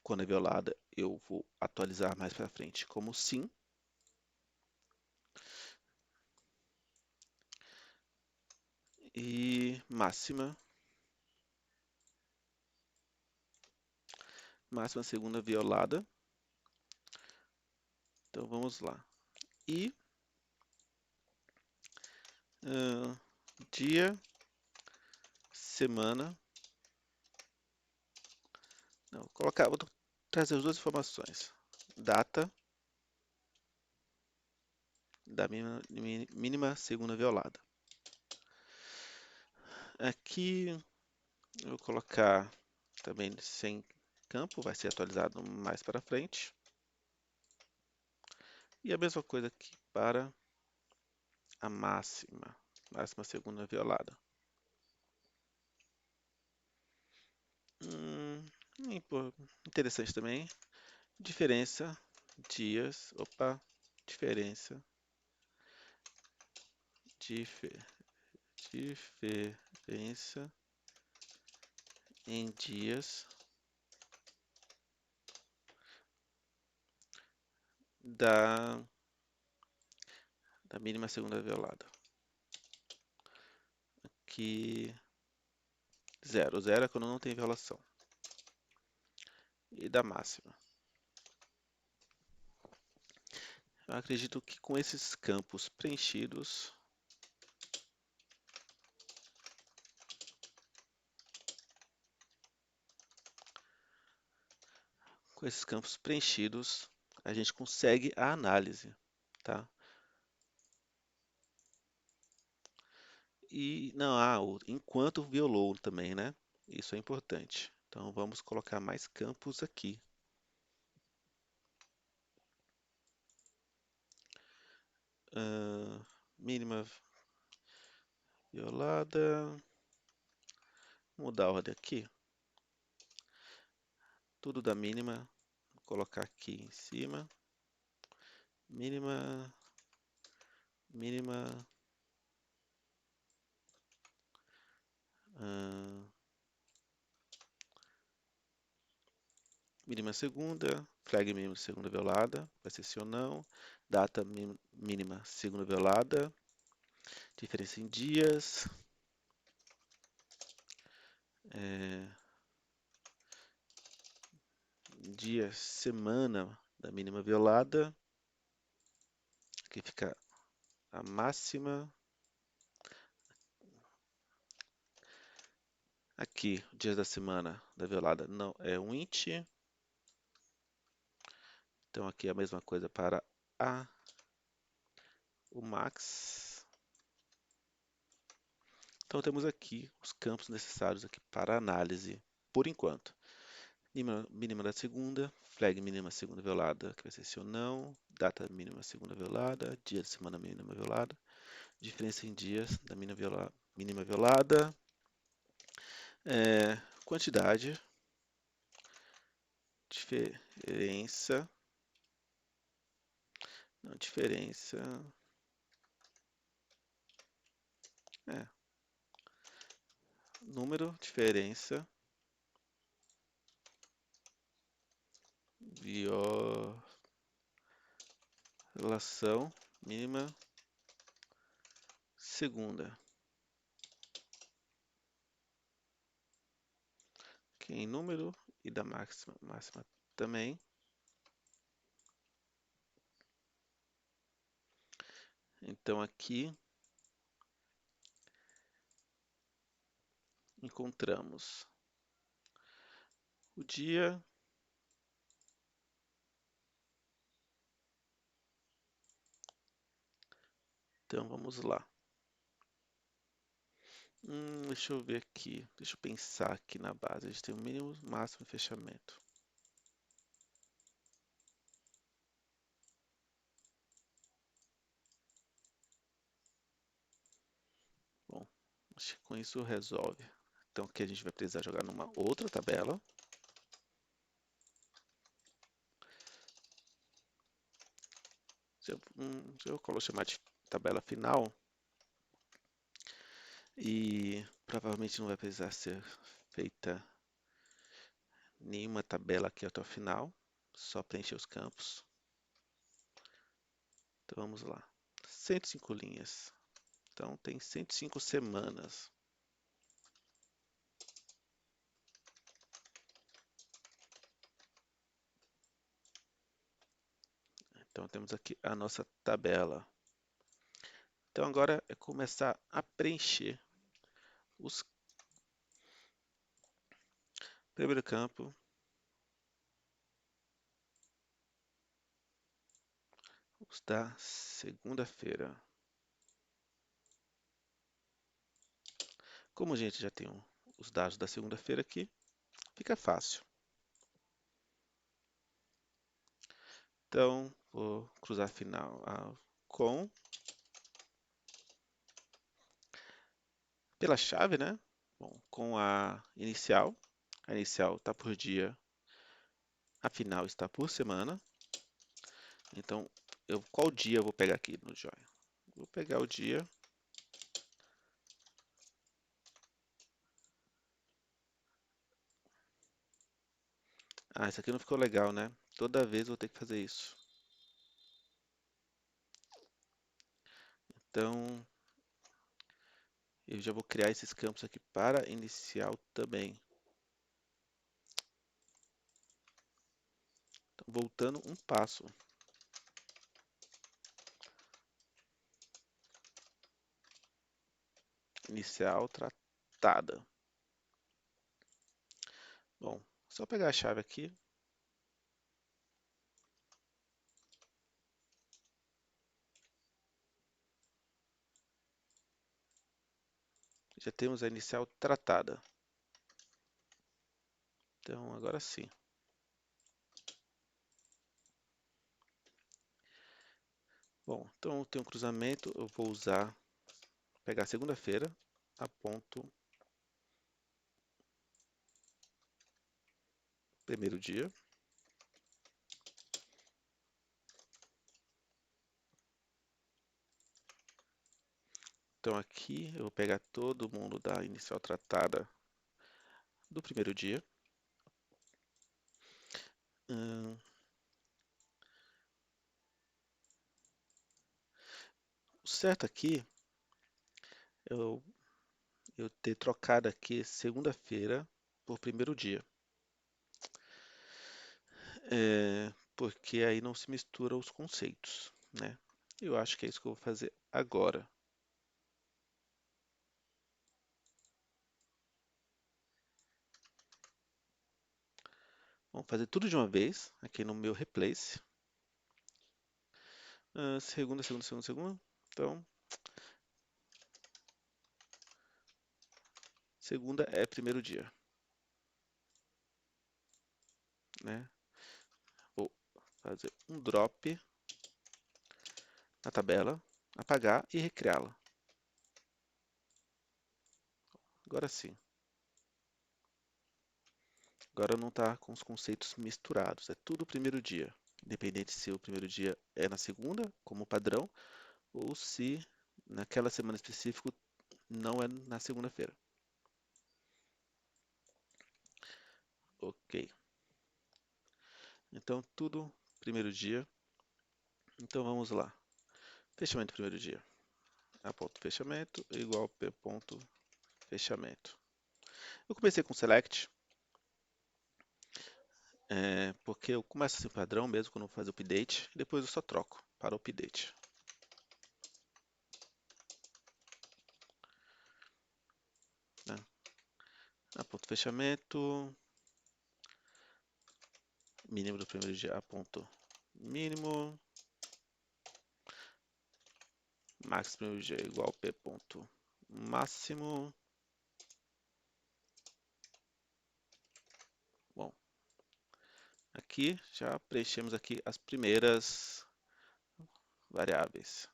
quando é violada, eu vou atualizar mais para frente como sim. E máxima segunda violada. Então vamos lá. E dia, semana. Não, vou trazer as duas informações. Data da mínima segunda violada. Aqui eu vou colocar também sem campo, vai ser atualizado mais para frente. E a mesma coisa aqui para a máxima segunda violada. Interessante também, diferença, dias, diferença, diferença em dias da da mínima segunda violada. Aqui, 0. 0 é quando não tem violação. E da máxima. Eu acredito que com esses campos preenchidos, a gente consegue a análise, tá? E não, enquanto violou também, né? Isso é importante. Então vamos colocar mais campos aqui. Mínima violada. Mudar a ordem aqui. Tudo da mínima. Vou colocar aqui em cima. Mínima. Mínima. Mínima segunda, flag mínima segunda violada, vai ser sim ou não. Data mínima segunda violada, diferença em dias. Dia, semana da mínima violada. Aqui fica a máxima. Aqui, dias da semana da violada não é um int. Então aqui é a mesma coisa para o max. Então temos aqui os campos necessários aqui para análise, por enquanto. Mínima da segunda, flag mínima segunda violada, que vai ser sim ou não, data mínima segunda violada, dia de semana mínima violada, diferença em dias da mínima violada, quantidade, diferença, não, diferença, número, diferença, violação mínima segunda. Aqui em número e da máxima também. Então aqui encontramos o dia, então vamos lá. Deixa eu ver aqui, deixa eu pensar aqui na base. A gente tem o mínimo, máximo e fechamento. Bom, acho que com isso resolve. Então aqui a gente vai precisar jogar numa outra tabela. Eu chamar de tabela final. E provavelmente não vai precisar ser feita nenhuma tabela aqui até o final. Só preencher os campos. Então vamos lá. 105 linhas. Então tem 105 semanas. Então temos aqui a nossa tabela. Então agora é começar a preencher os primeiro campo, os da segunda-feira. Como a gente já tem os dados da segunda-feira aqui, fica fácil. Então vou cruzar final com pela chave, né? Bom, com a inicial. A inicial está por dia, a final está por semana. Então, qual dia eu vou pegar aqui no joia? Vou pegar o dia. Isso aqui não ficou legal, né? Toda vez eu vou ter que fazer isso. Então, eu já vou criar esses campos aqui para inicial também. Então, voltando um passo. Inicial tratada. Bom, só pegar a chave aqui. Já temos a inicial tratada. Então, agora sim. Bom, então tem um cruzamento, eu vou pegar segunda-feira, aponto primeiro dia. Então aqui eu vou pegar todo mundo da inicial tratada do primeiro dia. O certo aqui, eu, eu ter trocado aqui segunda-feira por primeiro dia. Porque aí não se mistura os conceitos, né? Eu acho que é isso que eu vou fazer agora. Vamos fazer tudo de uma vez, aqui no meu replace. Segunda. Então, segunda é primeiro dia, né? Vou fazer um drop na tabela, apagar e recriá-la. Agora sim. Agora não está com os conceitos misturados, é tudo primeiro dia. Independente se o primeiro dia é na segunda, como padrão, ou se naquela semana específica não é na segunda-feira. Ok. Então, tudo primeiro dia. Então, vamos lá. Fechamento primeiro dia. A ponto fechamento igual P ponto fechamento. Eu comecei com select, porque eu começo assim padrão mesmo quando eu fazer o update, e depois eu só troco para o update. Né? A ponto fechamento, mínimo do primeiro dia, a ponto mínimo, max do primeiro dia igual P ponto máximo. Bom, aqui já preenchemos aqui as primeiras variáveis.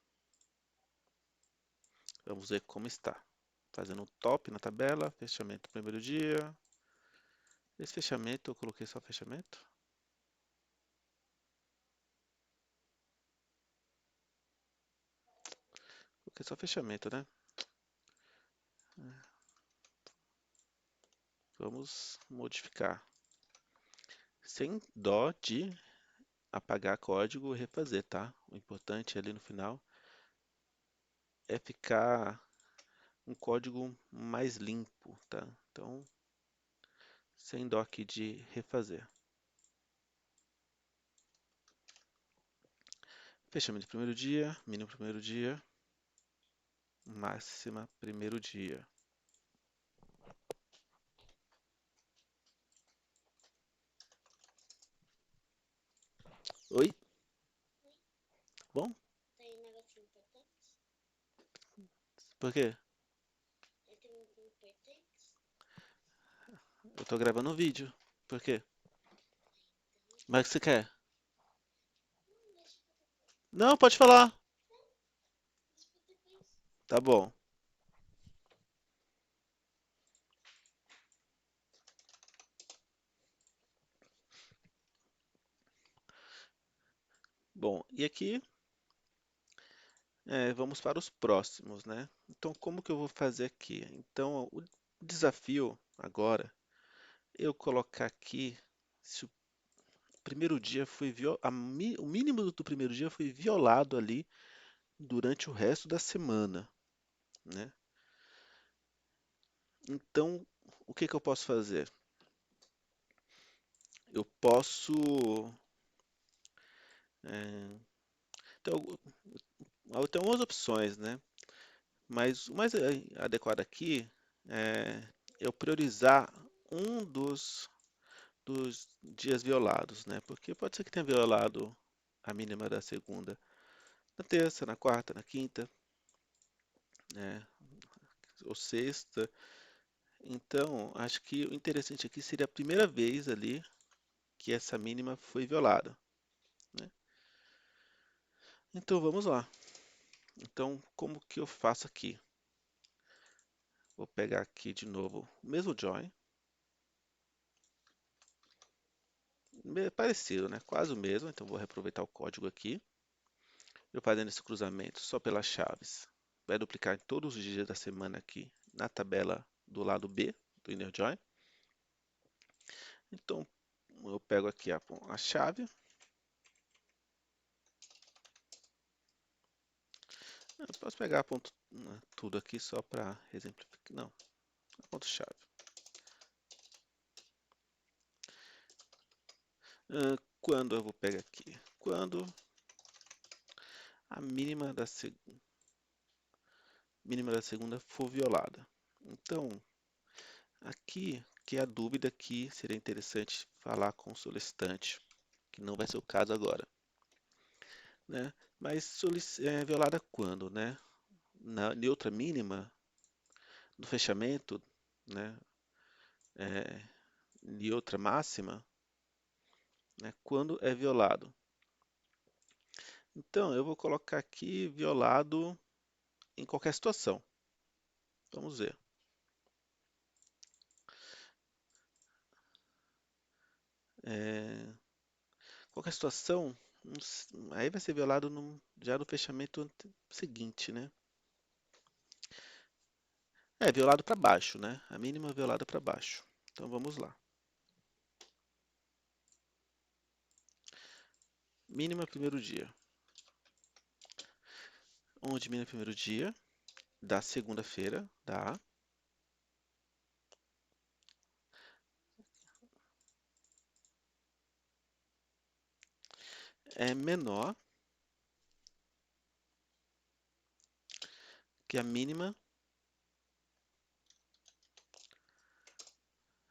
Vamos ver como está. Fazendo um top na tabela, fechamento do primeiro dia. Esse fechamento, eu coloquei só fechamento. Coloquei só fechamento, né? Vamos modificar. Sem dó de apagar código e refazer, tá? O importante ali no final é ficar um código mais limpo, tá? Então, sem dó aqui de refazer. Fechamento do primeiro dia, mínimo primeiro dia, máxima primeiro dia. Oi? Bom? Tem um negócio importante? Por quê? Eu tenho um importante? Eu tô gravando um vídeo. Por quê? Mas o que você quer? Não, pode falar. Tá bom. Bom, e aqui vamos para os próximos, né? Então, como que eu vou fazer aqui? Então, o desafio agora é eu colocar aqui se o primeiro dia foi o mínimo do primeiro dia foi violado ali durante o resto da semana, né? Então, o que que eu posso fazer? Eu posso... é, então, tem algumas opções, né? Mas o mais adequado aqui é eu priorizar um dos dias violados, né? Porque pode ser que tenha violado a mínima da segunda, na terça, na quarta, na quinta, né? Ou sexta. Então, acho que o interessante aqui seria a primeira vez ali que essa mínima foi violada, né? Então, vamos lá. Então, como que eu faço aqui? Vou pegar aqui de novo o mesmo join, parecido, né? Quase o mesmo, então vou reaproveitar o código aqui. Eu fazendo esse cruzamento só pelas chaves, vai duplicar em todos os dias da semana aqui na tabela do lado B do inner join. Então eu pego aqui a chave, eu posso pegar ponto, tudo aqui só para exemplificar, não, ponto chave. Quando eu vou pegar aqui? Quando a mínima da segunda for violada. Então, aqui que é a dúvida que seria interessante falar com o solicitante, que não vai ser o caso agora, né? Mas violada quando, né? Na neutra mínima, no fechamento, né? Neutra máxima, né? Quando é violado. Então, eu vou colocar aqui violado em qualquer situação. Vamos ver. Qualquer situação, aí vai ser violado já no fechamento seguinte, né? Violado para baixo, né? A mínima violada para baixo. Então vamos lá. Mínima primeiro dia. Onde mínima primeiro dia? Da segunda-feira, da é menor que a mínima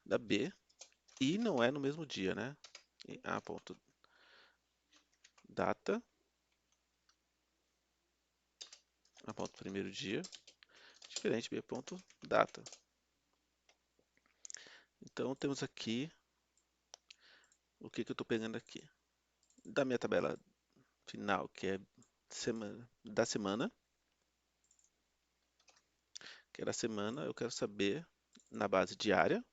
da B e não é no mesmo dia, né? A ponto data, a ponto primeiro dia, diferente B ponto data. Então temos aqui o que eu estou pegando aqui da minha tabela final, que é da semana, que é da semana, eu quero saber na base diária,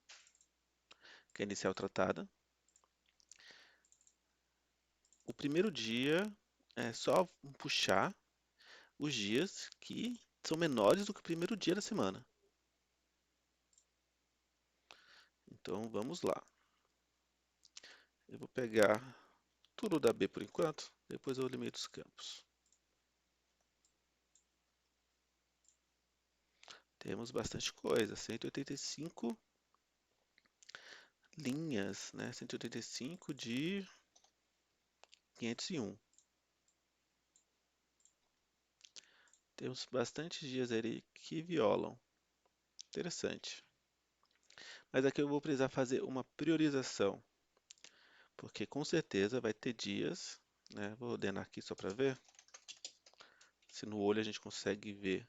que é inicial tratada. O primeiro dia é só puxar os dias que são menores do que o primeiro dia da semana. Então vamos lá. Eu vou pegar tudo da B por enquanto, depois eu limito os campos. Temos bastante coisa, 185 linhas, né? 185 de 501. Temos bastante dias aí que violam. Interessante. Mas aqui eu vou precisar fazer uma priorização, porque com certeza vai ter dias, né? Vou ordenar aqui só para ver se no olho a gente consegue ver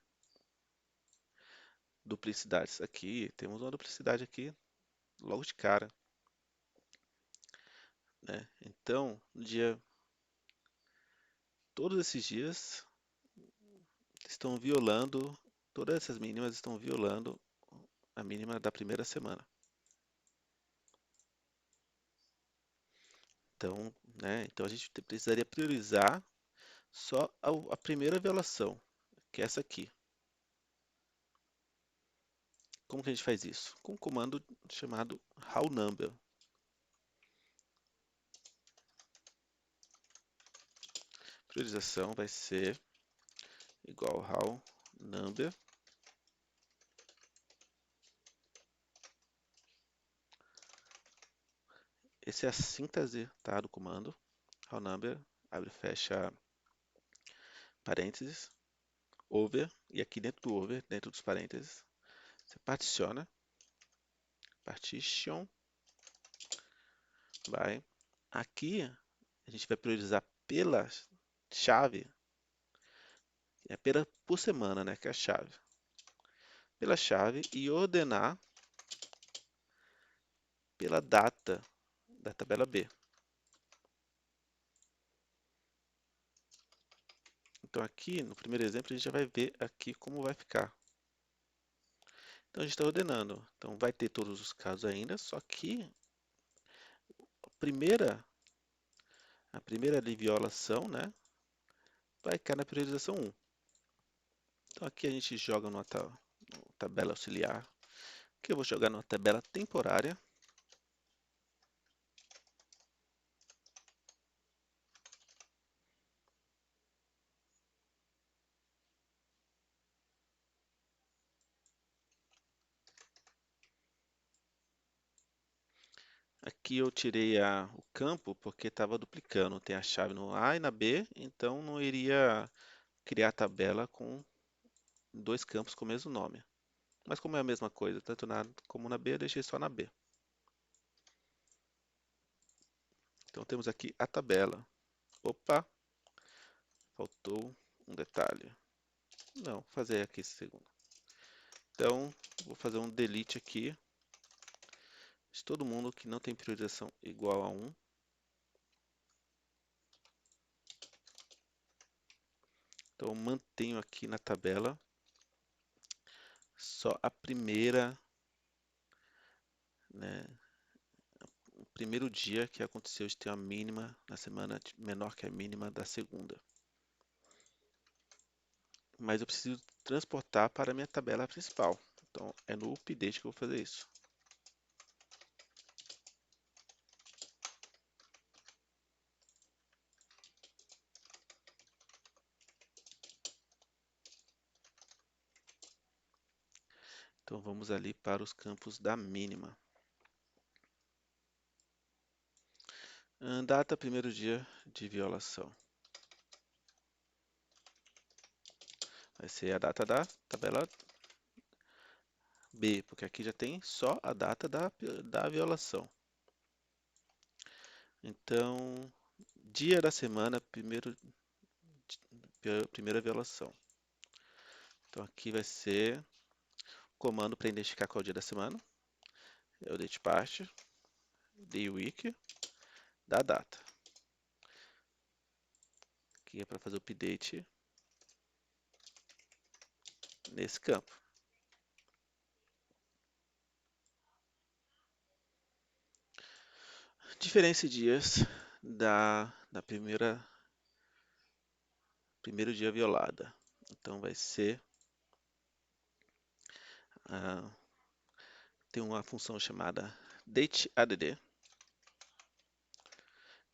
duplicidades. Aqui temos uma duplicidade aqui logo de cara, né? Então, todos esses dias estão violando, todas essas mínimas estão violando a mínima da primeira semana. Então, né? Então a gente precisaria priorizar só a primeira violação, que é essa aqui. Como que a gente faz isso? Com um comando chamado rowNumber. Priorização vai ser igual how number. Essa é a síntese, tá, do comando. How number, abre e fecha parênteses, over, e aqui dentro do over, dentro dos parênteses, você particiona, partition, vai. Aqui a gente vai priorizar pela chave, é por semana, né, que é a chave. Pela chave e ordenar pela data da tabela B. Então aqui, no primeiro exemplo, a gente já vai ver aqui como vai ficar. Então a gente está ordenando. Então vai ter todos os casos ainda, só que a primeira ali, violação, né, vai cair na priorização 1. Então aqui a gente joga numa tabela auxiliar, que eu vou jogar numa tabela temporária. Aqui eu tirei o campo porque estava duplicando. Tem a chave no A e na B, então não iria criar a tabela com dois campos com o mesmo nome. Mas como é a mesma coisa, tanto na A como na B, eu deixei só na B. Então temos aqui a tabela. Opa, faltou um detalhe. Não, vou fazer aqui esse segundo. Então, vou fazer um delete aqui de todo mundo que não tem priorização igual a 1. Então, eu mantenho aqui na tabela só a primeira, né, o primeiro dia que aconteceu de ter uma mínima na semana menor que a mínima da segunda. Mas eu preciso transportar para a minha tabela principal. Então, é no update que eu vou fazer isso. Então, vamos ali para os campos da mínima. Data, primeiro dia de violação. Vai ser a data da tabela B, porque aqui já tem só a data da violação. Então, dia da semana, primeira violação. Então aqui vai ser comando para identificar qual é o dia da semana. É o date part, day week, da data. Aqui é para fazer o update nesse campo. Diferença de dias da primeiro dia violada. Então vai ser tem uma função chamada dateAdd,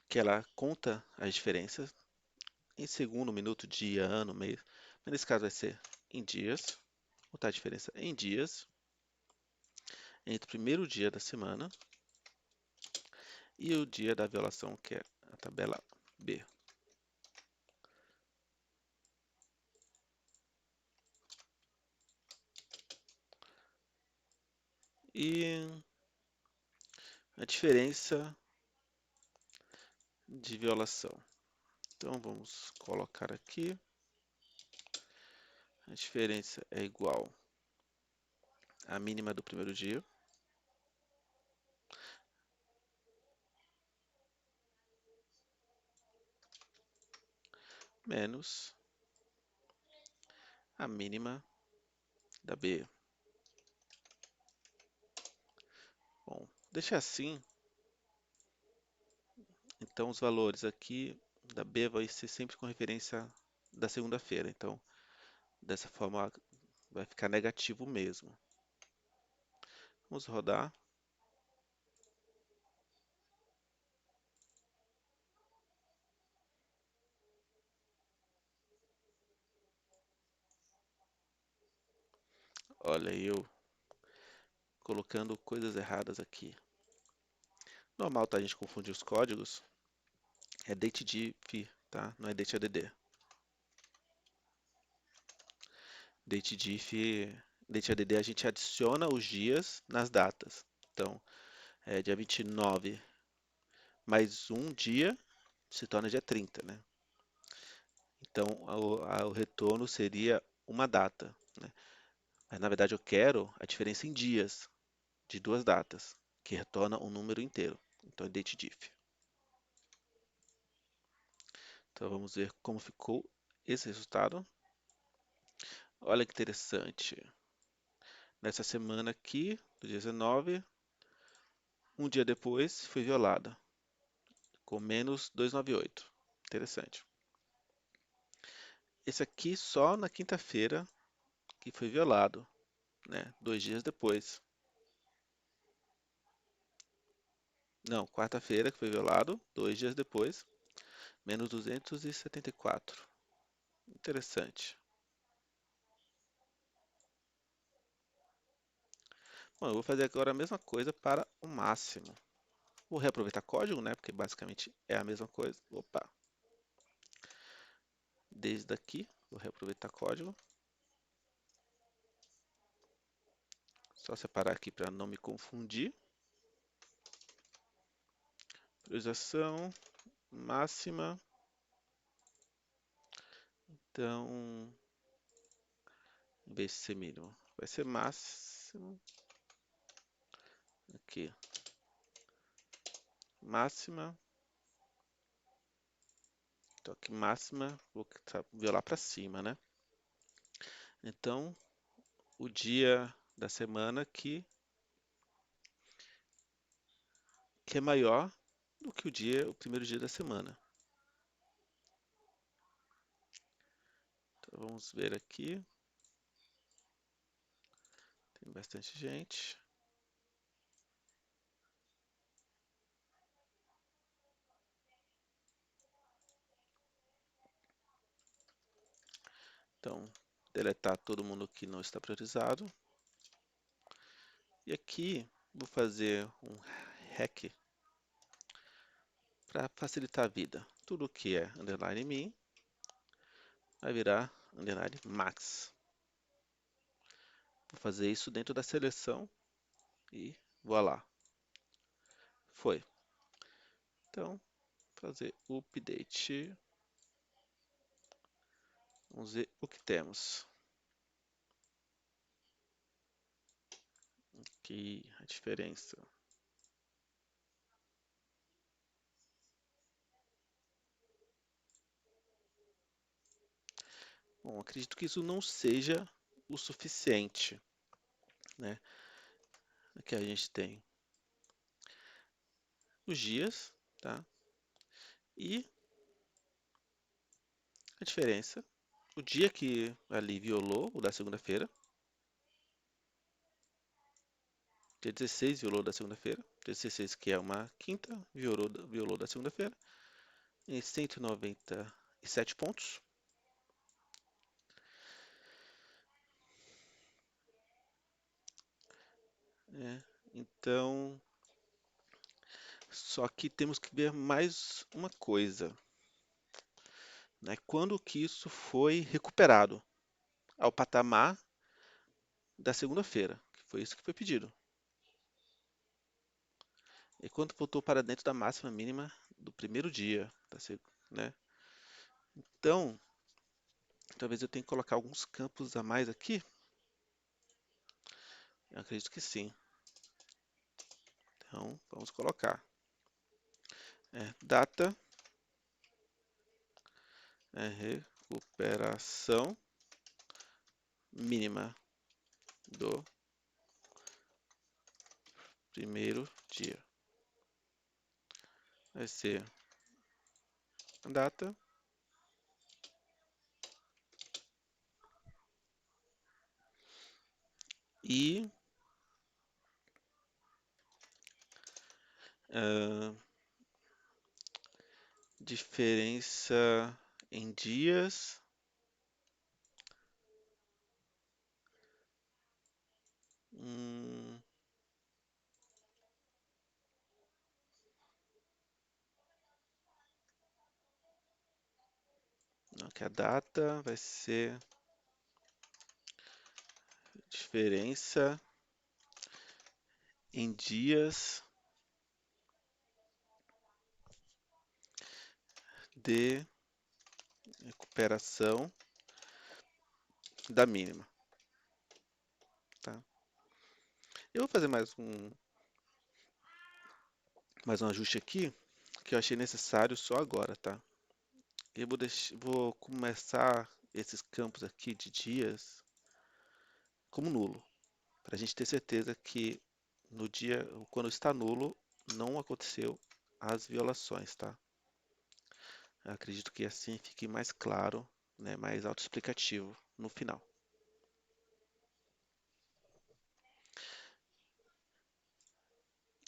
que ela conta as diferenças em segundo, minuto, dia, ano, mês. Mas nesse caso vai ser em dias. Vou botar a diferença em dias entre o primeiro dia da semana e o dia da violação, que é a tabela B. E a diferença de violação. Então vamos colocar aqui. A diferença é igual à mínima do primeiro dia menos a mínima da B. Bom, deixa assim. Então os valores aqui da B vai ser sempre com referência da segunda-feira. Então, dessa forma vai ficar negativo mesmo. Vamos rodar. Olha, eu colocando coisas erradas aqui. Normal, tá? A gente confundir os códigos. É datediff, tá? Não é dateadd. Dateadd a gente adiciona os dias nas datas. Então, dia 29 mais um dia se torna dia 30, né? Então, o retorno seria uma data, né? Mas, na verdade, eu quero a diferença em dias de duas datas, que retorna um número inteiro. Então, é datediff. Então, vamos ver como ficou esse resultado. Olha que interessante. Nessa semana aqui, do dia 19, um dia depois, foi violada, com menos 298. Interessante. Esse aqui só na quinta-feira que foi violado, né? 2 dias depois. Não, quarta-feira que foi violado, 2 dias depois, menos 274. Interessante. Bom, eu vou fazer agora a mesma coisa para o máximo. Vou reaproveitar código, né? Porque basicamente é a mesma coisa. Opa! Desde aqui, vou reaproveitar código. Só separar aqui para não me confundir. Priorização máxima. Então, em vez de ser mínimo, vai ser máximo. Aqui. Máxima. Então, aqui máxima, vou violar para cima, né? Então, o dia da semana que é maior do que o primeiro dia da semana. Então, vamos ver aqui. Tem bastante gente. Então, deletar todo mundo que não está priorizado. E aqui, vou fazer um hack para facilitar a vida. Tudo que é underline min vai virar underline max. Vou fazer isso dentro da seleção e voilá. Foi. Então, fazer update. Vamos ver o que temos. Aqui a diferença. Bom, acredito que isso não seja o suficiente, né? Aqui a gente tem os dias, tá? E a diferença. O dia que ali violou, o da segunda-feira. Dia 16 violou da segunda-feira. Dia 16, que é uma quinta, violou da segunda-feira. Em 197 pontos. Então, só que temos que ver mais uma coisa, né? Quando que isso foi recuperado ao patamar da segunda-feira, que foi isso que foi pedido. E quando voltou para dentro da máxima mínima do primeiro dia, né? Então, talvez eu tenha que colocar alguns campos a mais aqui. Eu acredito que sim. Então, vamos colocar. Data, recuperação mínima do primeiro dia. Vai ser a data e diferença em dias Hum, aqui a data vai ser diferença em dias de recuperação da mínima, tá? Eu vou fazer mais um ajuste aqui que eu achei necessário só agora, tá? Eu vou começar esses campos aqui de dias como nulo, para a gente ter certeza que no dia, quando está nulo, não aconteceu as violações, tá? Eu acredito que assim fique mais claro, né, mais autoexplicativo no final.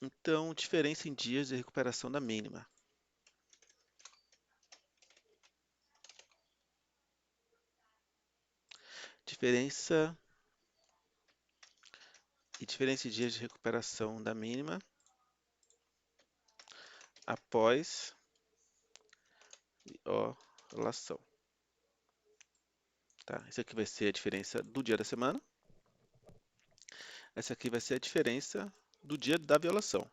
Então, diferença em dias de recuperação da mínima. Diferença em dias de recuperação da mínima após violação. Tá? Isso aqui vai ser a diferença do dia da semana. Essa aqui vai ser a diferença do dia da violação.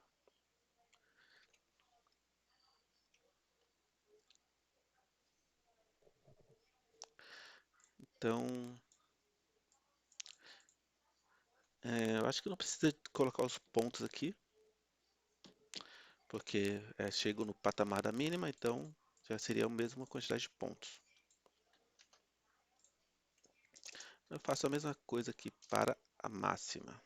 Então, eu acho que não precisa colocar os pontos aqui, porque chego no patamar da mínima, então já seria a mesma quantidade de pontos. Eu faço a mesma coisa aqui para a máxima.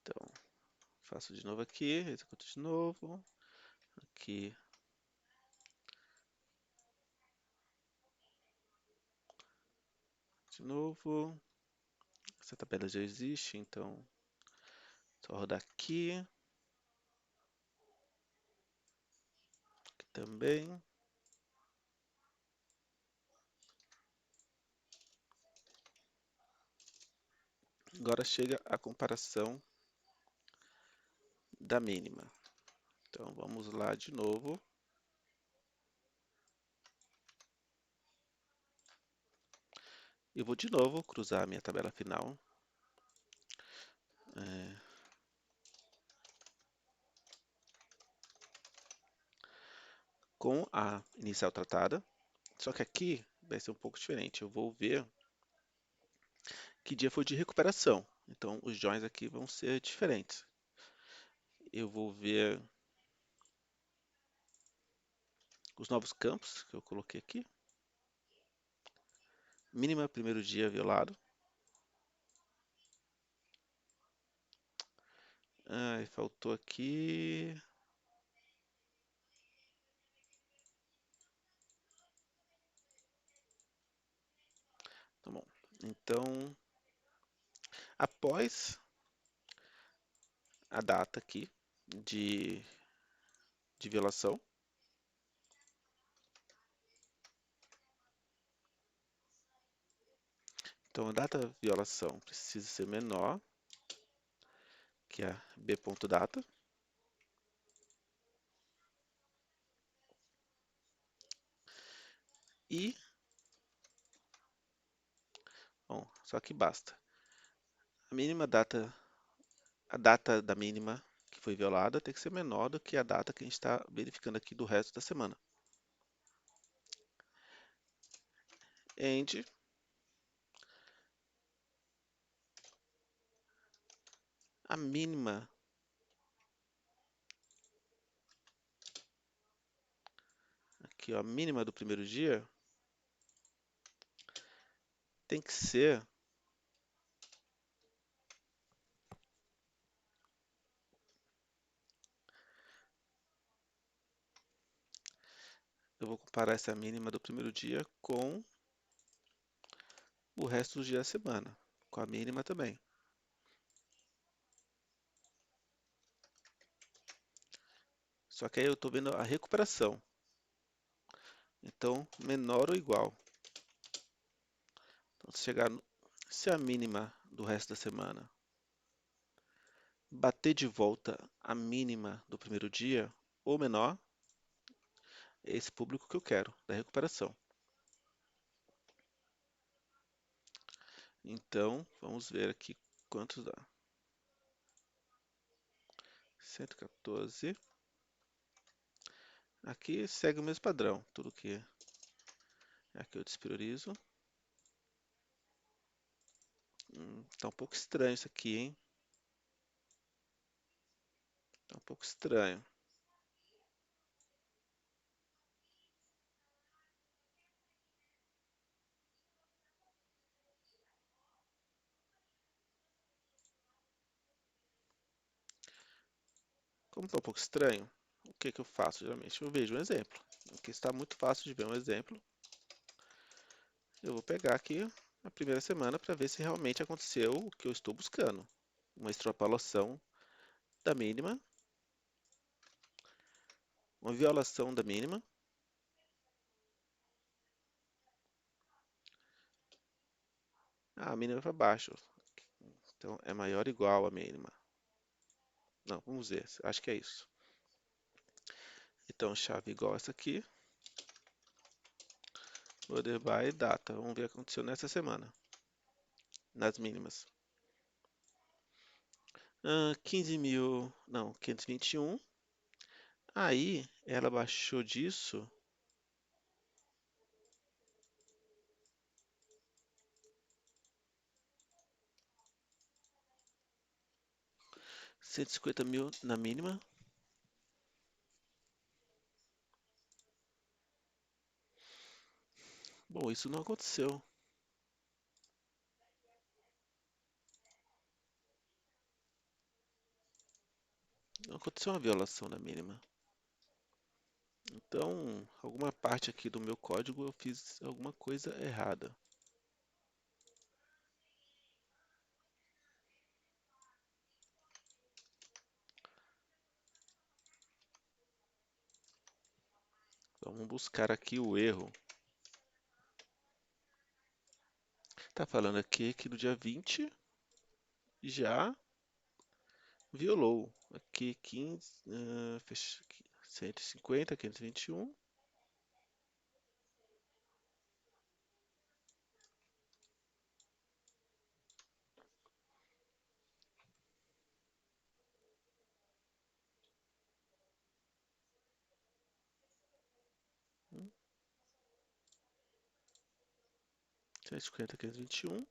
Então, faço de novo aqui, executo de novo, aqui. De novo, essa tabela já existe, então só rodar aqui, aqui também. Agora chega a comparação da mínima. Então vamos lá de novo. Eu vou de novo cruzar a minha tabela final. Com a inicial tratada. Só que aqui vai ser um pouco diferente. Eu vou ver que dia foi de recuperação. Então os joins aqui vão ser diferentes. Eu vou ver os novos campos que eu coloquei aqui. Mínima primeiro dia violado. Faltou aqui. Tá bom. Então, após a data aqui de violação, então a data de violação precisa ser menor que a b.data. E, bom, só que basta. A data da mínima que foi violada tem que ser menor do que a data que a gente está verificando aqui do resto da semana. End a mínima aqui, ó, a mínima do primeiro dia tem que ser eu vou comparar essa mínima do primeiro dia com o resto dos dias da semana, com a mínima também. Só que aí eu estou vendo a recuperação. Então, menor ou igual. Então, se a mínima do resto da semana bater de volta a mínima do primeiro dia ou menor, é esse público que eu quero, da recuperação. Então, vamos ver aqui quanto dá. 114. Aqui segue o mesmo padrão. Tudo que aqui eu despriorizo. Tá um pouco estranho isso aqui, hein? Tá um pouco estranho. Como tá um pouco estranho, o que que eu faço geralmente? Eu vejo um exemplo. Aqui está muito fácil de ver um exemplo. Eu vou pegar aqui a primeira semana para ver se realmente aconteceu o que eu estou buscando. Uma extrapolação da mínima, uma violação da mínima. A mínima para baixo. Então é maior ou igual a mínima. Não, vamos ver. Acho que é isso. Então chave igual essa aqui. Order by data. Vamos ver o que aconteceu nessa semana. Nas mínimas. 15 mil. Não, 521. Aí ela baixou disso. 150 mil na mínima. Bom, isso não aconteceu. Não aconteceu uma violação da mínima. Então, alguma parte aqui do meu código eu fiz alguma coisa errada. Vamos buscar aqui o erro. Tá falando aqui que no dia 20 já violou. Aqui 15, 150, 521. Hum, 150, 521.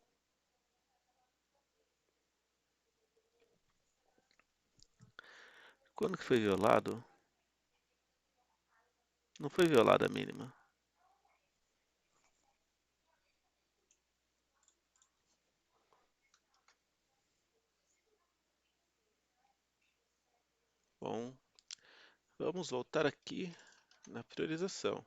Quando que foi violado? Não foi violada a mínima. Bom, vamos voltar aqui na priorização.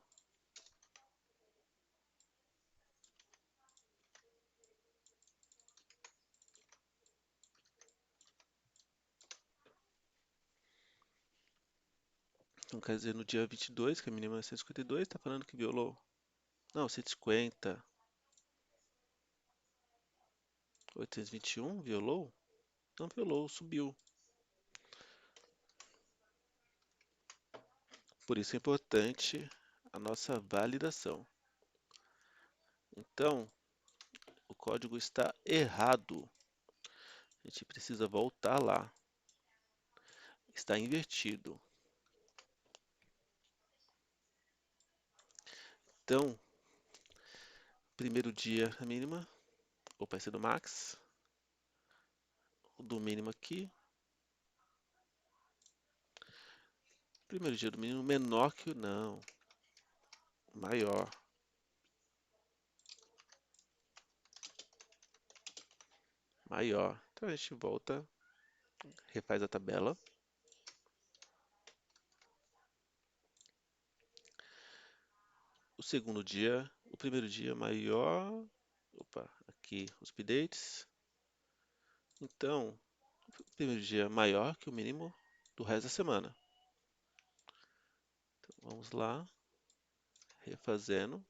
Então, quer dizer, no dia 22, que a mínima é 152, está falando que violou. Não, 150. 821, violou? Não violou, subiu. Por isso é importante a nossa validação. Então, o código está errado. A gente precisa voltar lá. Está invertido. Então, primeiro dia a mínima, ou vai ser do max, o do mínimo aqui. Primeiro dia do mínimo menor que o não, maior. Maior. Então a gente volta, refaz a tabela. O segundo dia, o primeiro dia maior. Opa, aqui os updates. Então, o primeiro dia maior que o mínimo do resto da semana. Então, vamos lá, refazendo.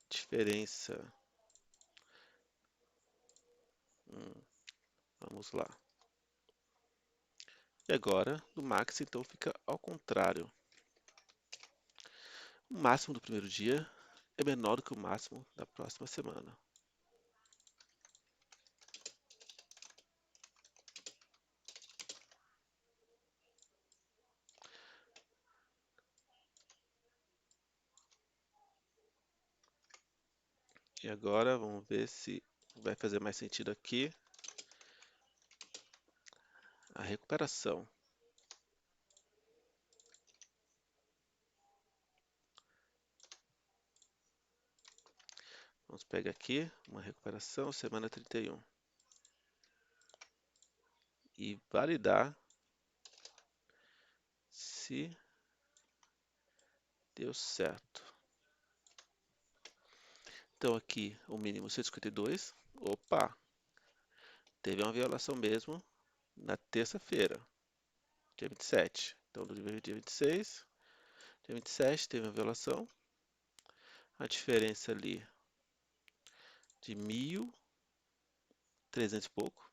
Diferença. Vamos lá. E agora, no max, então, fica ao contrário. O máximo do primeiro dia é menor do que o máximo da próxima semana. E agora, vamos ver se vai fazer mais sentido aqui. A recuperação. Vamos pegar aqui uma recuperação, semana 31. E validar se deu certo. Então aqui o mínimo 152. Opa! Teve uma violação mesmo na terça-feira, dia 27. Então do dia 26, dia 27 teve uma violação. A diferença ali de 1.300 e pouco.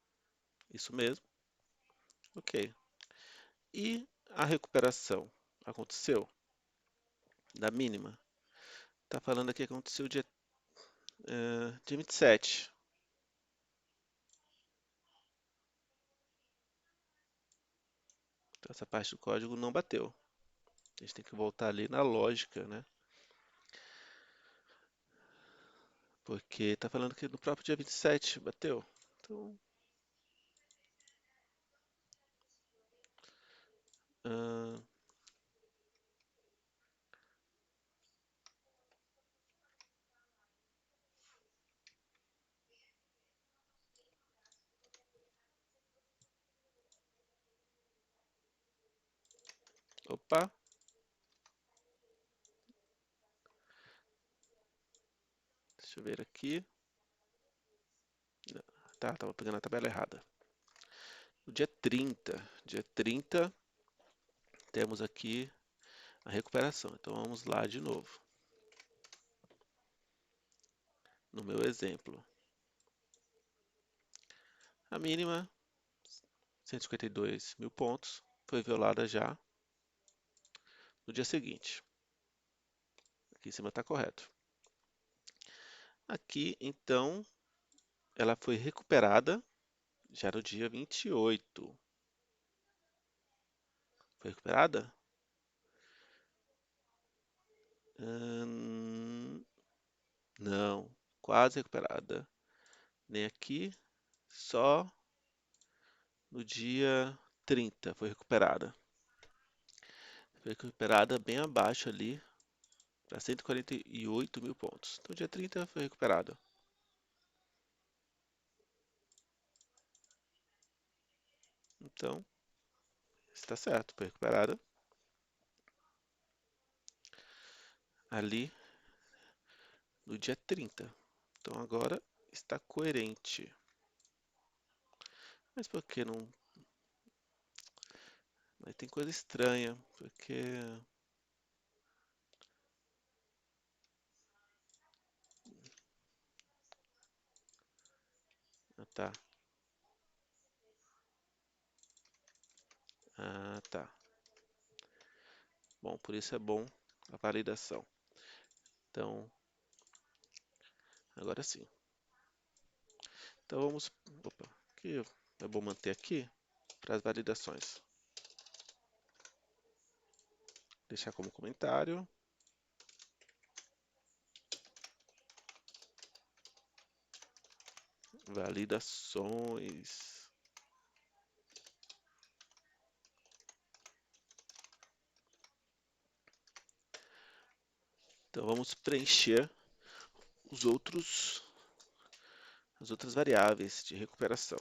Isso mesmo. Ok. E a recuperação aconteceu da mínima. Tá falando aqui que aconteceu dia 27. Então essa parte do código não bateu. A gente tem que voltar ali na lógica, né? Porque tá falando que no próprio dia 27 bateu. Então, ah, opa, deixa eu ver aqui. Tá, tava pegando a tabela errada. No dia 30 temos aqui a recuperação. Então vamos lá de novo. No meu exemplo. A mínima, 152 mil pontos, foi violada já no dia seguinte. Aqui em cima está correto. Aqui, então, ela foi recuperada já no dia 28. Foi recuperada? Não, quase recuperada. Nem aqui, só no dia 30 foi recuperada. Foi recuperada bem abaixo ali, para 148 mil pontos. Então, dia 30 foi recuperada. Então, está certo, foi recuperada. Ali no dia 30. Então agora está coerente. Mas por que não? Mas tem coisa estranha, porque tá. Ah, tá. Bom, por isso é bom a validação. Então, agora sim. Então vamos, opa, aqui é bom manter aqui para as validações. Deixar como comentário. Validações. Então vamos preencher as outras variáveis de recuperação.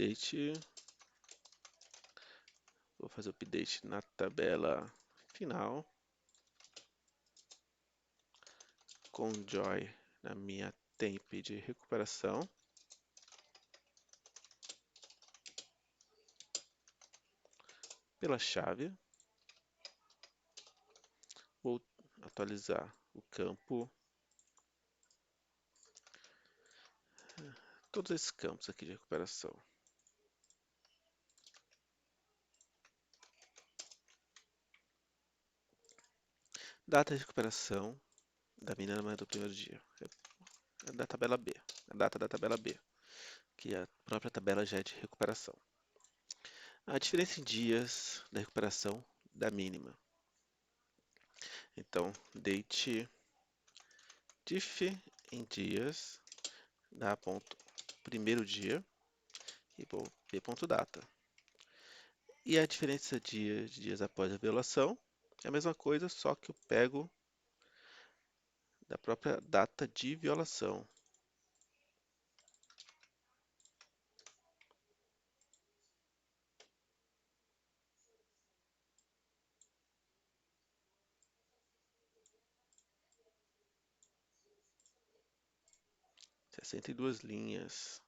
update. Vou fazer o update na tabela final. Com joy na minha temp de recuperação. Pela chave. Vou atualizar o campo. Todos esses campos aqui de recuperação. Data de recuperação da mínima do primeiro dia. É da tabela B. A data da tabela B. Que a própria tabela já é de recuperação. A diferença em dias da recuperação da mínima. Então, date diff em dias dá ponto primeiro dia e vou p.data. E a diferença de dias após a violação é a mesma coisa, só que eu pego da própria data de violação. É 62 linhas.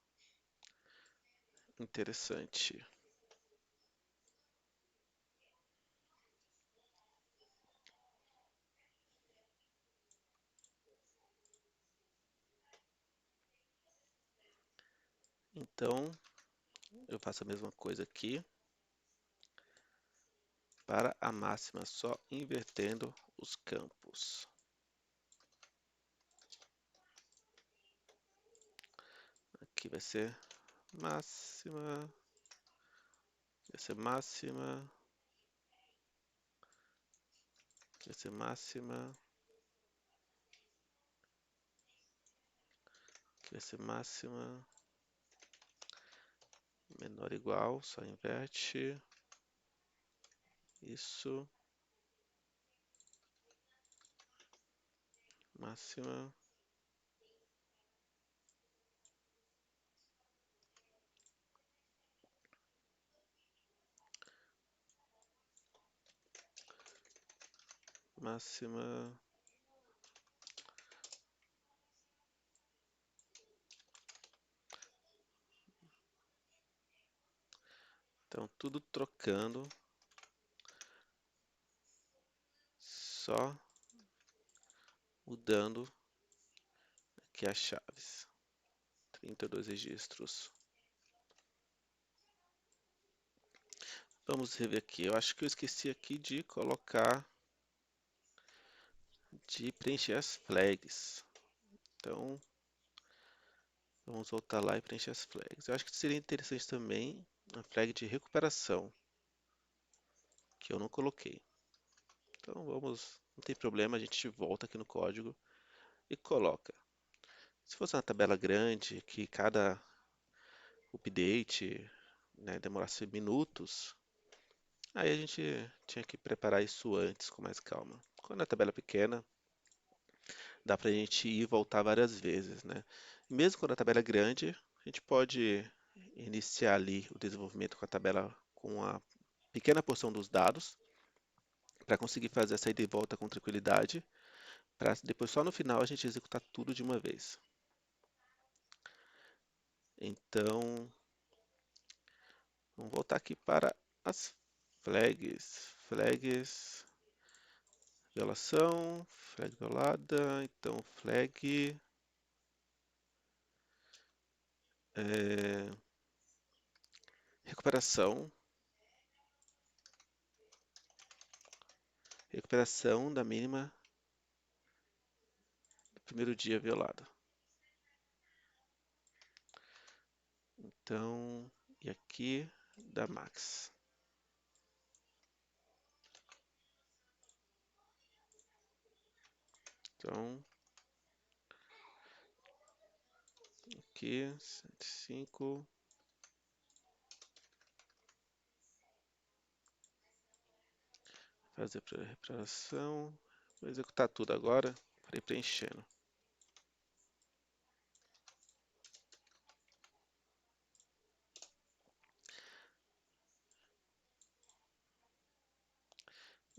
Interessante. Então, eu faço a mesma coisa aqui para a máxima, só invertendo os campos. Aqui vai ser máxima, vai ser máxima, vai ser máxima, aqui vai ser máxima, menor ou igual, só inverte, isso, máxima, máxima, então tudo trocando, só mudando aqui as chaves, 32 registros. Vamos rever aqui, eu acho que eu esqueci aqui de colocar, de preencher as flags. Então, vamos voltar lá e preencher as flags. Eu acho que seria interessante também a flag de recuperação, que eu não coloquei. Então vamos, não tem problema, a gente volta aqui no código e coloca. Se fosse uma tabela grande, que cada update, né, demorasse minutos, aí a gente tinha que preparar isso antes com mais calma. Quando a tabela é pequena, dá para a gente ir e voltar várias vezes, né? Mesmo quando a tabela é grande, a gente pode iniciar ali o desenvolvimento com a tabela com a pequena porção dos dados, para conseguir fazer essa ida e volta com tranquilidade, para depois só no final a gente executar tudo de uma vez. Então, vamos voltar aqui para as flags. Flags, violação, flag violada, então flag recuperação, recuperação da mínima do primeiro dia violado. Então, e aqui da max. Então, aqui 105. Fazer para reparação. Vou executar tudo agora para ir preenchendo.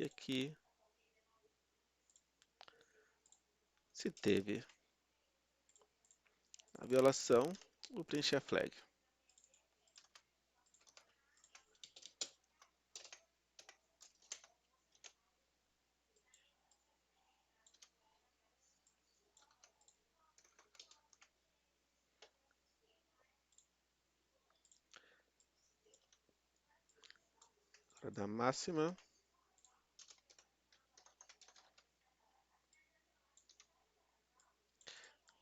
E aqui, se teve a violação, vou preencher a flag. Agora da máxima.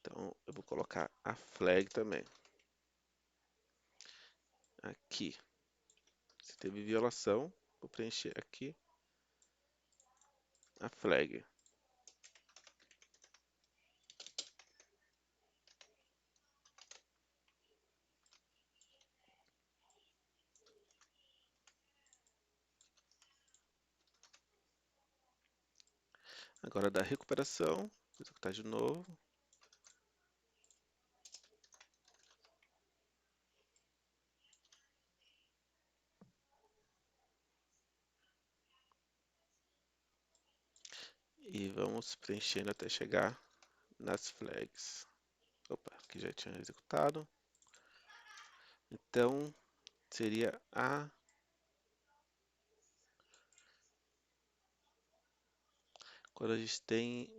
Então, eu vou colocar a flag também. Aqui. Se teve violação, vou preencher aqui a flag. Agora da recuperação, vou executar de novo. E vamos preenchendo até chegar nas flags. Opa, aqui já tinha executado. Então, seria a quando a gente tem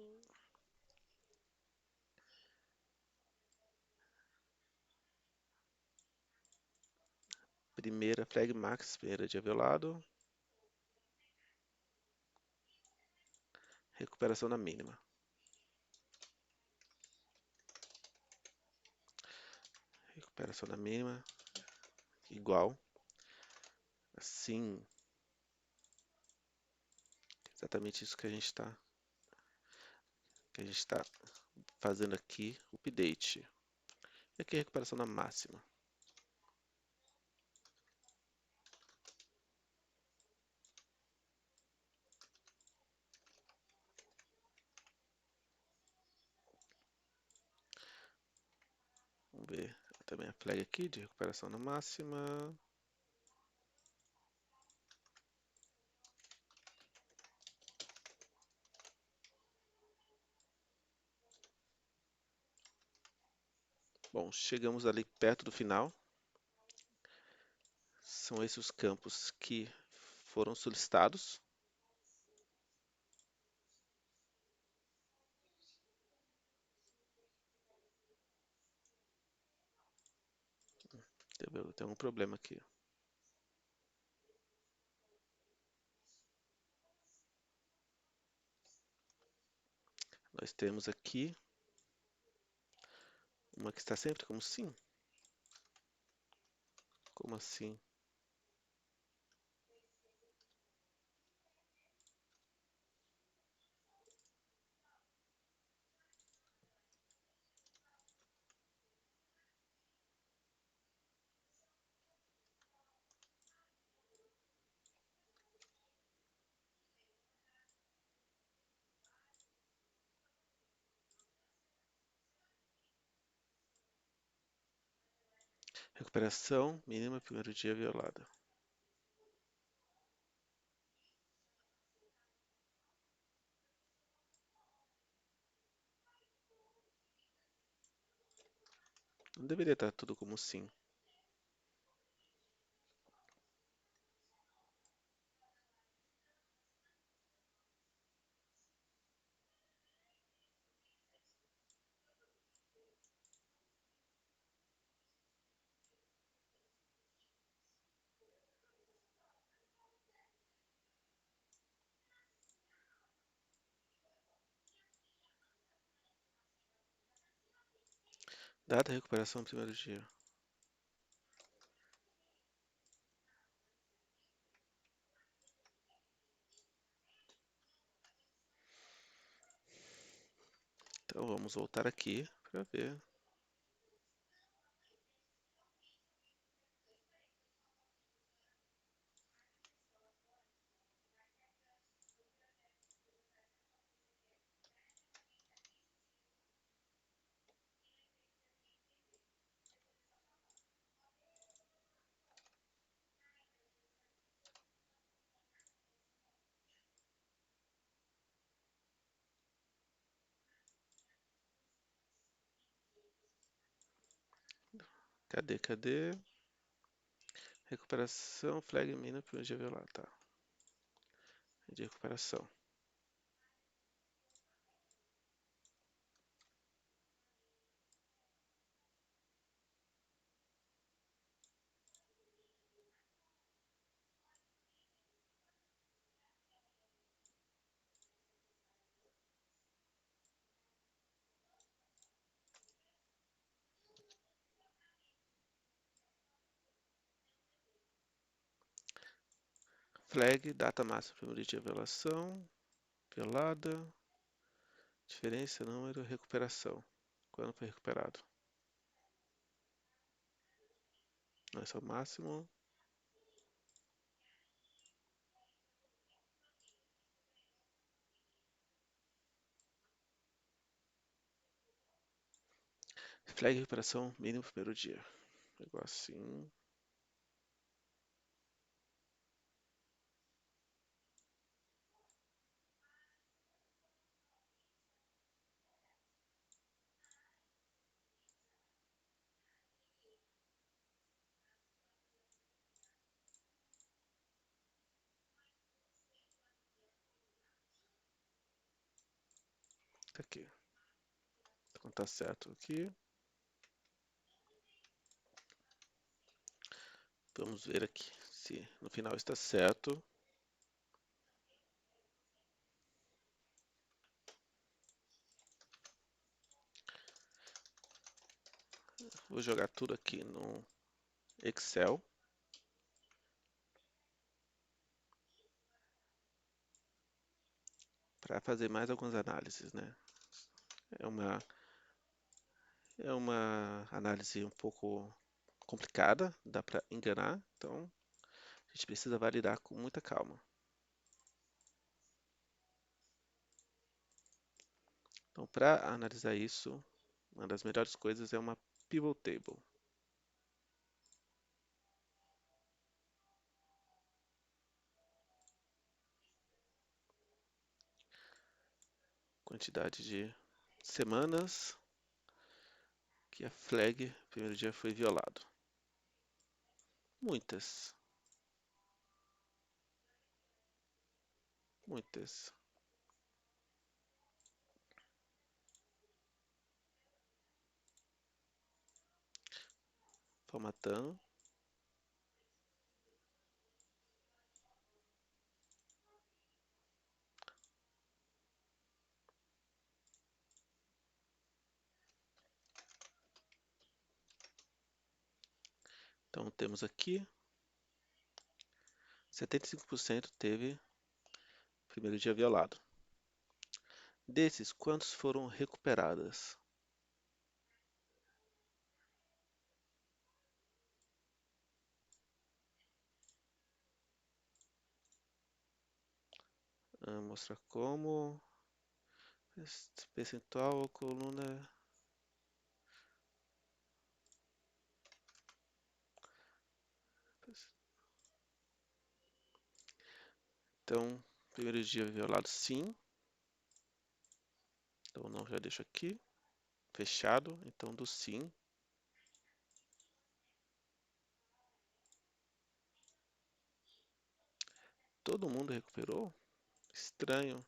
primeira flag max, primeira dia violado, recuperação na mínima. Recuperação na mínima, igual. Assim, exatamente isso que a gente está fazendo aqui, update. E aqui a recuperação na máxima. Vamos ver também a flag aqui de recuperação na máxima. Bom, chegamos ali perto do final. São esses os campos que foram solicitados. Tem algum problema aqui. Nós temos aqui uma que está sempre como sim. Como assim? Recuperação mínima primeiro dia violada. Não deveria estar tudo como sim. Data recuperação primeiro dia. Então vamos voltar aqui para ver. Cadê? Recuperação, flag mina, primeiro dia violado, tá. De recuperação. Flag, data máxima, primeiro dia violação, violada, diferença, número, recuperação. Quando foi recuperado? Não, esse é o máximo. Flag recuperação mínimo primeiro dia. Igual assim. Tá aqui. Então tá certo aqui. Vamos ver aqui se no final está certo. Vou jogar tudo aqui no Excel. Para fazer mais algumas análises, né? É uma análise um pouco complicada, dá para enganar, então a gente precisa validar com muita calma. Então, para analisar isso, uma das melhores coisas é uma pivot table. Quantidade de semanas que a flag, primeiro dia, foi violado. Muitas. Muitas. Formatando. Então temos aqui 75% teve primeiro dia violado. Desses, quantos foram recuperadas? Mostrar como. Percentual, coluna. Então, primeiro dia violado, sim. Então, não, já deixo aqui. Fechado. Então, do sim. Todo mundo recuperou? Estranho.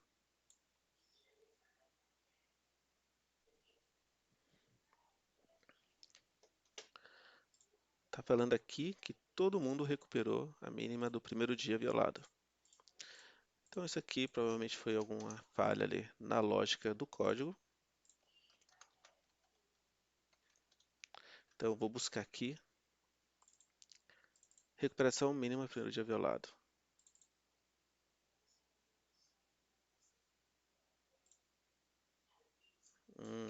Tá falando aqui que todo mundo recuperou a mínima do primeiro dia violado. Então, isso aqui provavelmente foi alguma falha ali na lógica do código. Então, eu vou buscar aqui. Recuperação mínima primeiro dia violado.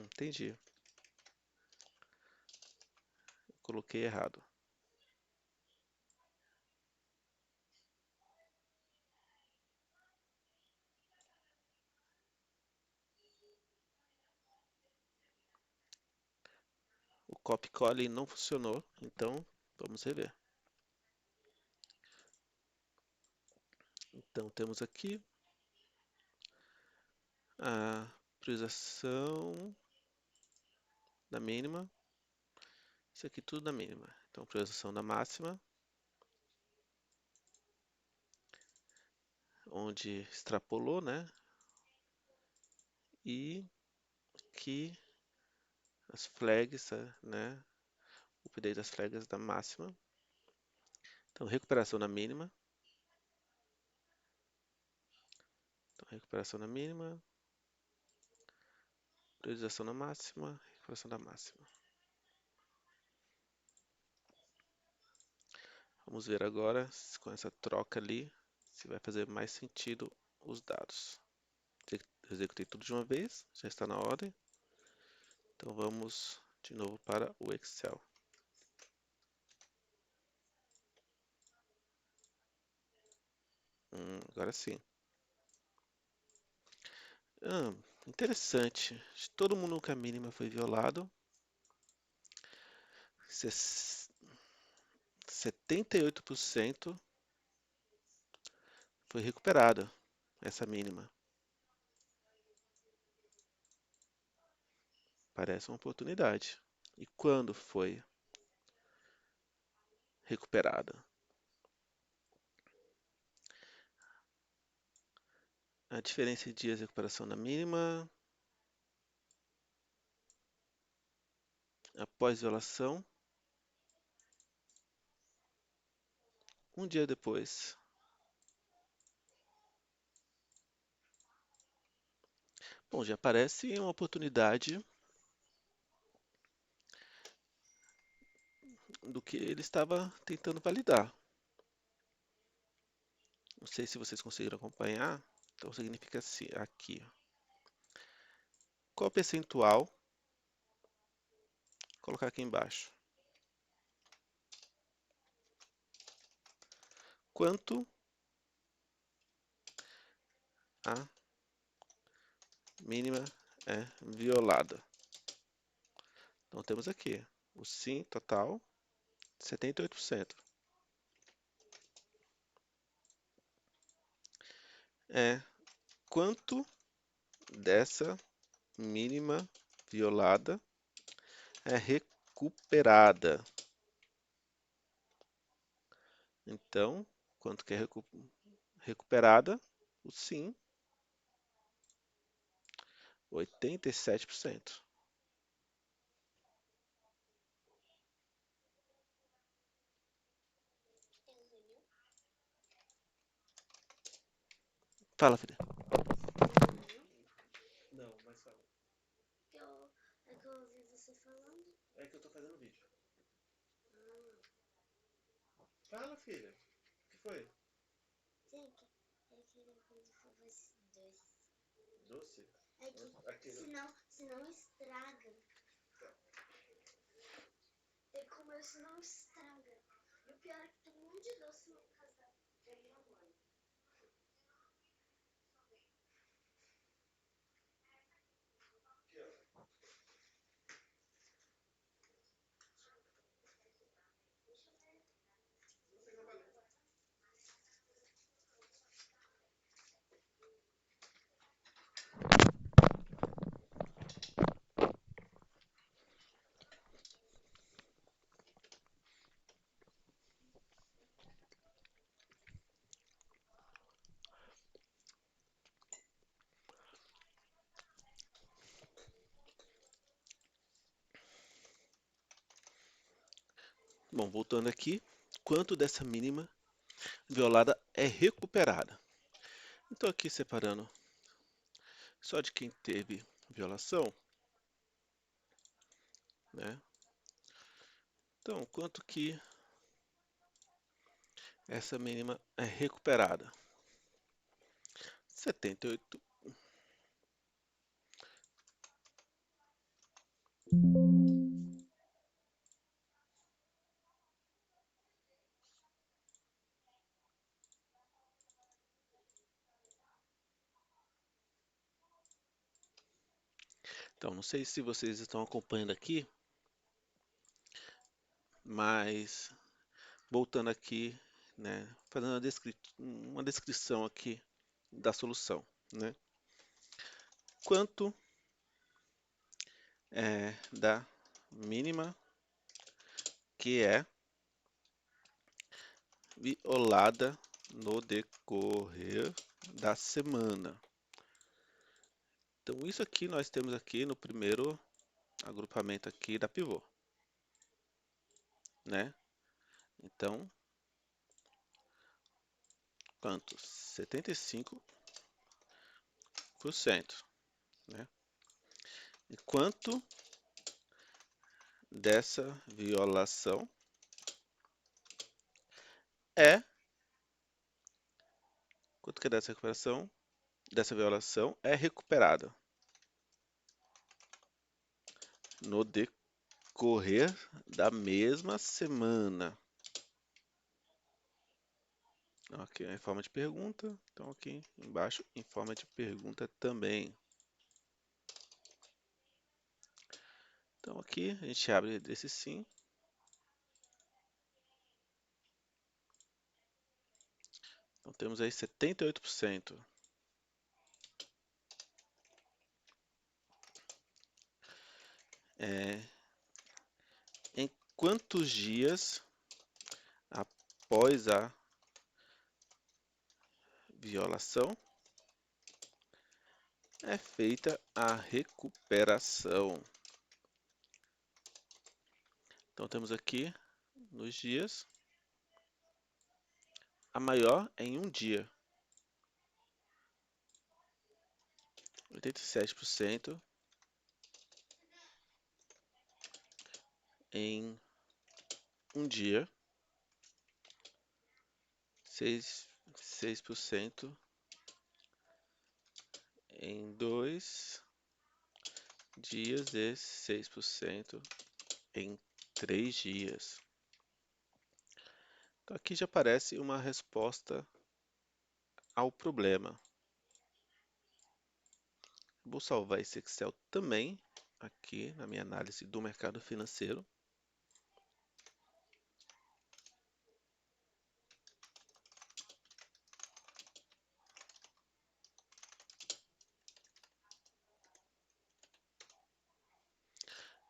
Entendi. Coloquei errado. O copy call não funcionou, então vamos rever. Então temos aqui a priorização da mínima. Isso aqui tudo na mínima. Então, priorização da máxima, onde extrapolou, né? E que as flags, né? O update das flags da máxima. Então, recuperação na mínima. Então, recuperação na mínima. Priorização na máxima. Recuperação da máxima. Vamos ver agora, com essa troca ali, se vai fazer mais sentido os dados. Executei tudo de uma vez, já está na ordem. Então vamos de novo para o Excel. Agora sim. Interessante. Todo mundo que a mínima foi violado. 78% foi recuperada essa mínima. Parece uma oportunidade. E quando foi recuperada? A diferença de dias de recuperação da mínima após violação, um dia depois. Bom, já parece uma oportunidade do que ele estava tentando validar. Não sei se vocês conseguiram acompanhar. Então significa assim, aqui. Qual o percentual? Vou colocar aqui embaixo. Quanto a mínima é violada? Então temos aqui o sim total, 78%. Quanto dessa mínima violada é recuperada? Então, quanto que é recuperada? O sim, 87%. Fala, filha. Não, mas fala. É que eu ouvi você falando. É que eu tô fazendo vídeo. Fala, filha. O que foi? Gente, eu queria quando fosse doce. Doce? É que senão estraga. Tem que comer, senão estraga. E o pior é que tem um monte de doce na casa da minha mãe. Bom, voltando aqui, quanto dessa mínima violada é recuperada? Então aqui separando só de quem teve violação, né? Então, quanto que essa mínima é recuperada? 78. Então, não sei se vocês estão acompanhando aqui, mas voltando aqui, né, fazendo uma descrição aqui da solução, né? Quanto é da mínima que é violada no decorrer da semana. Então isso aqui nós temos aqui no primeiro agrupamento aqui da pivô, né? Então, quantos? 75%, né? E quanto dessa violação é quanto que dessa recuperação dessa violação é recuperada no decorrer da mesma semana. Aqui é em forma de pergunta, então aqui embaixo em forma de pergunta também. Então aqui a gente abre esse sim. Então temos aí 78%. Em quantos dias após a violação é feita a recuperação? Então temos aqui nos dias, a maior é em um dia, 87% em um dia, 6% em 2 dias e 6% em 3 dias. Então aqui já aparece uma resposta ao problema. Vou salvar esse Excel também aqui na minha análise do mercado financeiro.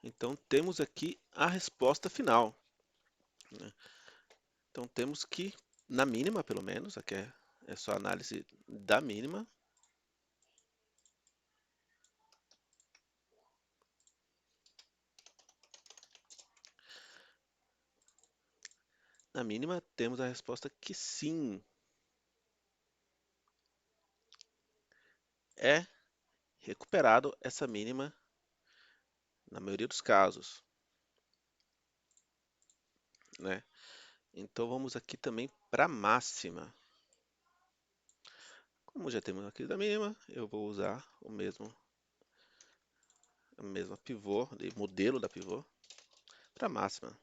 Então temos aqui a resposta final, né? Então temos que, na mínima pelo menos, aqui é só análise da mínima. Na mínima temos a resposta que sim, é recuperado essa mínima na maioria dos casos, né? Então vamos aqui também para a máxima. Como já temos aqui da mínima, eu vou usar a mesma pivô, modelo da pivô, para a máxima.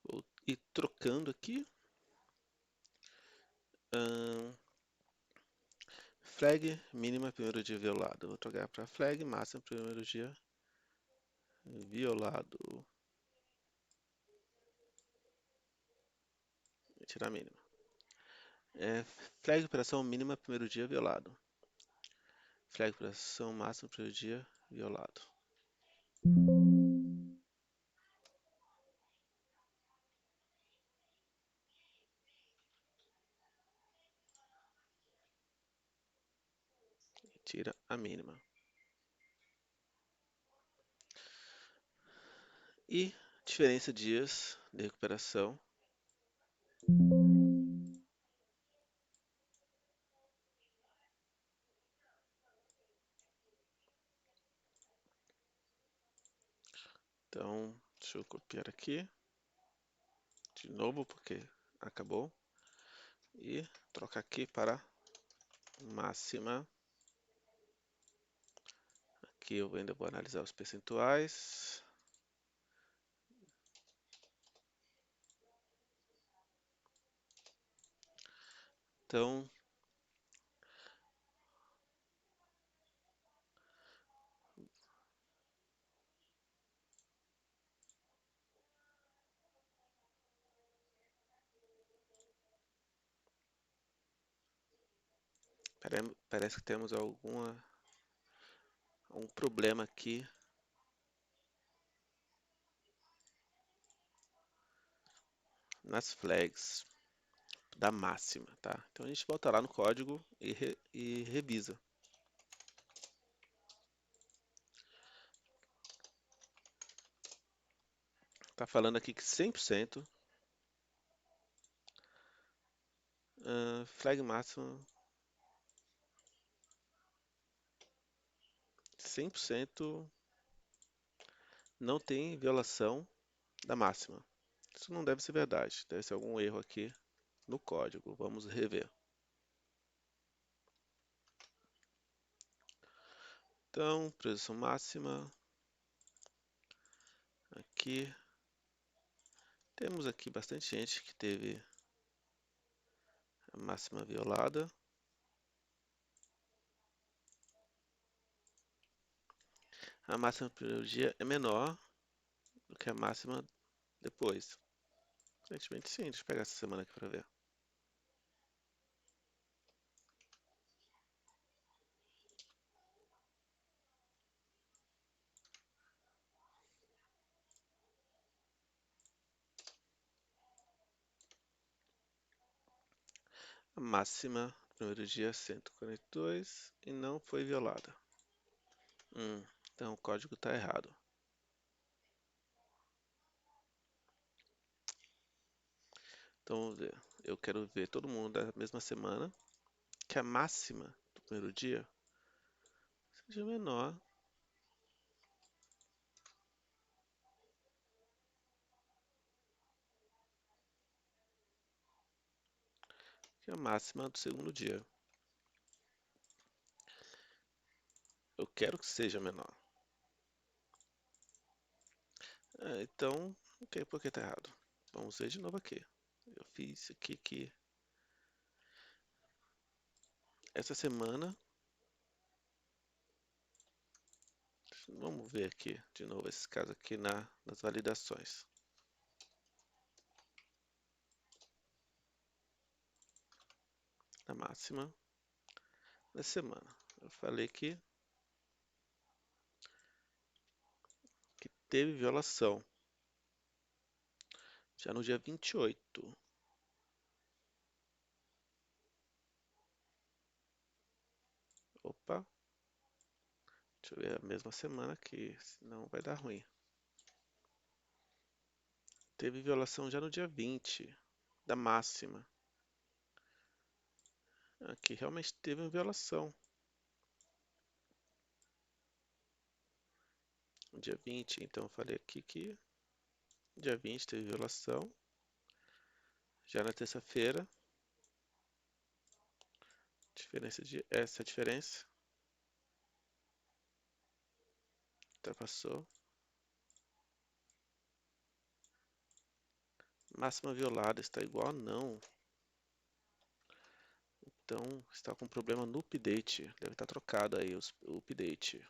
Vou ir trocando aqui. Flag mínima primeiro dia violado. Vou trocar para flag máxima primeiro dia violado. Vou tirar a mínima. Flag operação mínima primeiro dia violado. Flag operação máxima primeiro dia violado. Tira a mínima. E diferença de dias de recuperação. Então, deixa eu copiar aqui. De novo, porque acabou. E trocar aqui para máxima. Aqui eu ainda vou analisar os percentuais. Então, Parece que temos um problema aqui nas flags da máxima, tá? Então a gente volta lá no código e revisa. Tá falando aqui que 100% flag máxima 100% não tem violação da máxima. Isso não deve ser verdade, deve ser algum erro aqui no código. Vamos rever. Então, presunção máxima. Aqui. Temos aqui bastante gente que teve a máxima violada. A máxima no primeiro dia é menor do que a máxima depois. Aparentemente sim, deixa eu pegar essa semana aqui para ver. A máxima no primeiro dia é 142 e não foi violada. Então o código está errado. Então vamos ver. Eu quero ver todo mundo da mesma semana que a máxima do primeiro dia seja menor que a máxima do segundo dia. Eu quero que seja menor. Então, ok, por que está errado? Vamos ver de novo aqui. Eu fiz aqui que essa semana. Vamos ver aqui de novo esse caso aqui nas validações. Na máxima da semana. Eu falei que teve violação. Já no dia 28. Opa. Deixa eu ver a mesma semana aqui, senão vai dar ruim. Teve violação já no dia 20 da máxima. Aqui realmente teve uma violação. No dia 20, então eu falei aqui que dia 20 teve violação. Já na terça-feira. Essa é a diferença. Ultrapassou. Máxima violada está igual a não. Então está com problema no update. Deve estar trocado aí o update.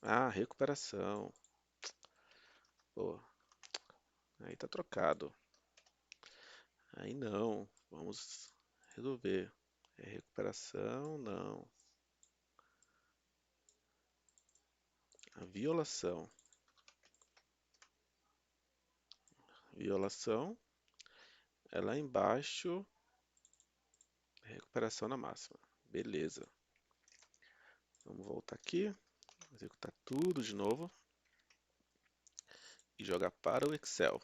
Ah, recuperação. Pô, aí tá trocado. Aí não. Vamos resolver. É recuperação? Não. A violação. Violação. É lá embaixo. Recuperação na máxima. Beleza. Vamos voltar aqui. Executar tudo de novo. E jogar para o Excel.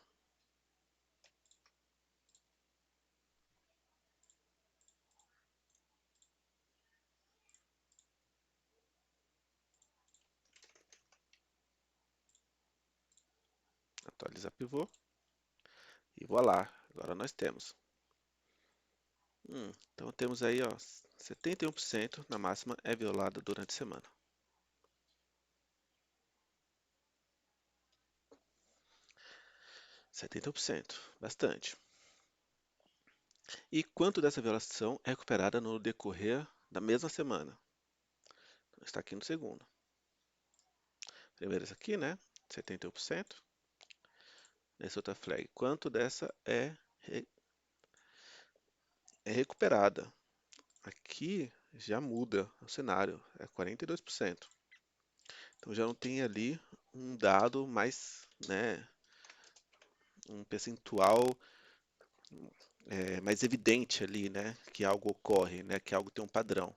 Atualizar pivô. E voilá. Agora nós temos. Então temos aí, ó, 71% na máxima é violada durante a semana. 70%, bastante. E quanto dessa violação é recuperada no decorrer da mesma semana? Então, está aqui no segundo. Primeiro essa aqui, né? 71%. Nessa outra flag, quanto dessa é é recuperada. Aqui já muda o cenário, é 42%. Então já não tem ali um dado mais, né, um percentual mais evidente ali, né, que algo ocorre, né, que algo tem um padrão.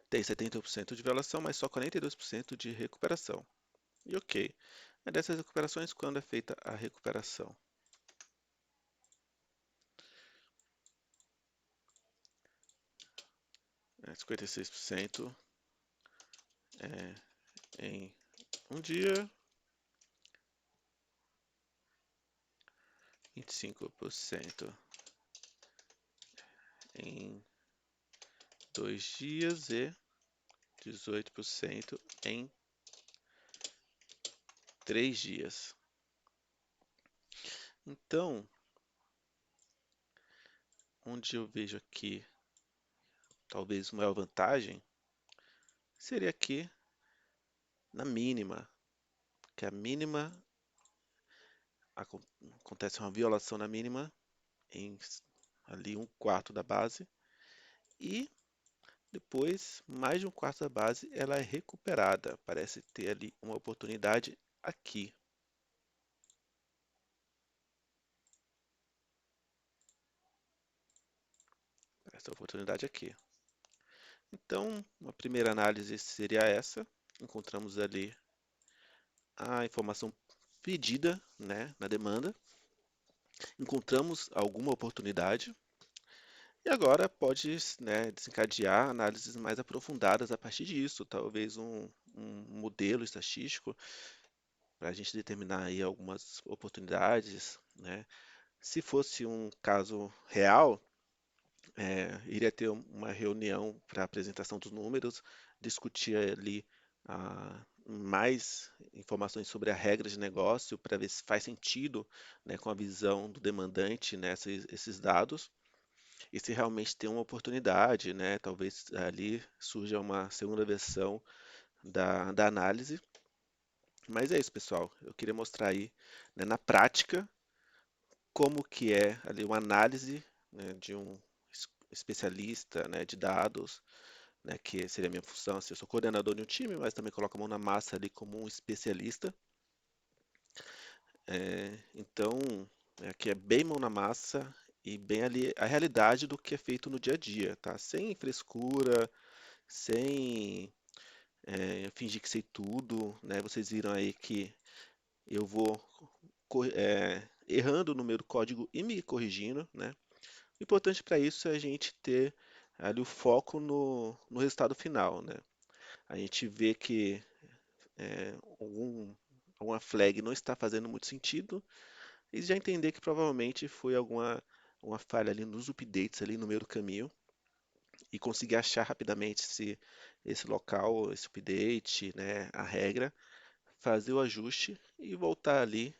Tem 70% de violação, mas só 42% de recuperação. E ok. É dessas recuperações, quando é feita a recuperação? É 56% em um dia, 25% em 2 dias e 18% em 3 dias. Então, onde eu vejo aqui talvez uma maior vantagem seria aqui na mínima, que a mínima acontece uma violação na mínima em ali 1/4 da base e depois mais de 1/4 da base ela é recuperada. Parece ter ali uma oportunidade aqui. Essa oportunidade aqui. Então, uma primeira análise seria essa. Encontramos ali a informação pedida, né, na demanda. Encontramos alguma oportunidade. E agora pode, né, desencadear análises mais aprofundadas a partir disso. Talvez um modelo estatístico para a gente determinar aí algumas oportunidades, né? Se fosse um caso real, iria ter uma reunião para apresentação dos números, discutir ali mais informações sobre a regra de negócio para ver se faz sentido, né, com a visão do demandante esses dados e se realmente tem uma oportunidade, né, talvez ali surja uma segunda versão da análise. Mas é isso, pessoal. Eu queria mostrar aí, né, na prática como que é ali uma análise, né, de um especialista, né, de dados, né, que seria a minha função. Assim, eu sou coordenador de um time, mas também coloco a mão na massa ali como um especialista. Então, aqui é bem mão na massa e bem ali a realidade do que é feito no dia a dia, tá? Sem frescura, sem fingir que sei tudo, né? Vocês viram aí que eu vou errando no meu código e me corrigindo, né? O importante para isso é a gente ter ali o foco no resultado final, né? A gente vê que alguma flag não está fazendo muito sentido e já entender que provavelmente foi uma falha ali nos updates ali no meio do caminho e conseguir achar rapidamente se esse local, esse update, né, a regra, fazer o ajuste e voltar ali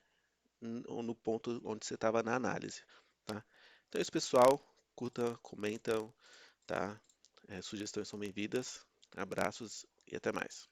no ponto onde você estava na análise, tá? Então é isso, pessoal. Curta, comenta, tá? Sugestões são bem-vindas. Abraços e até mais.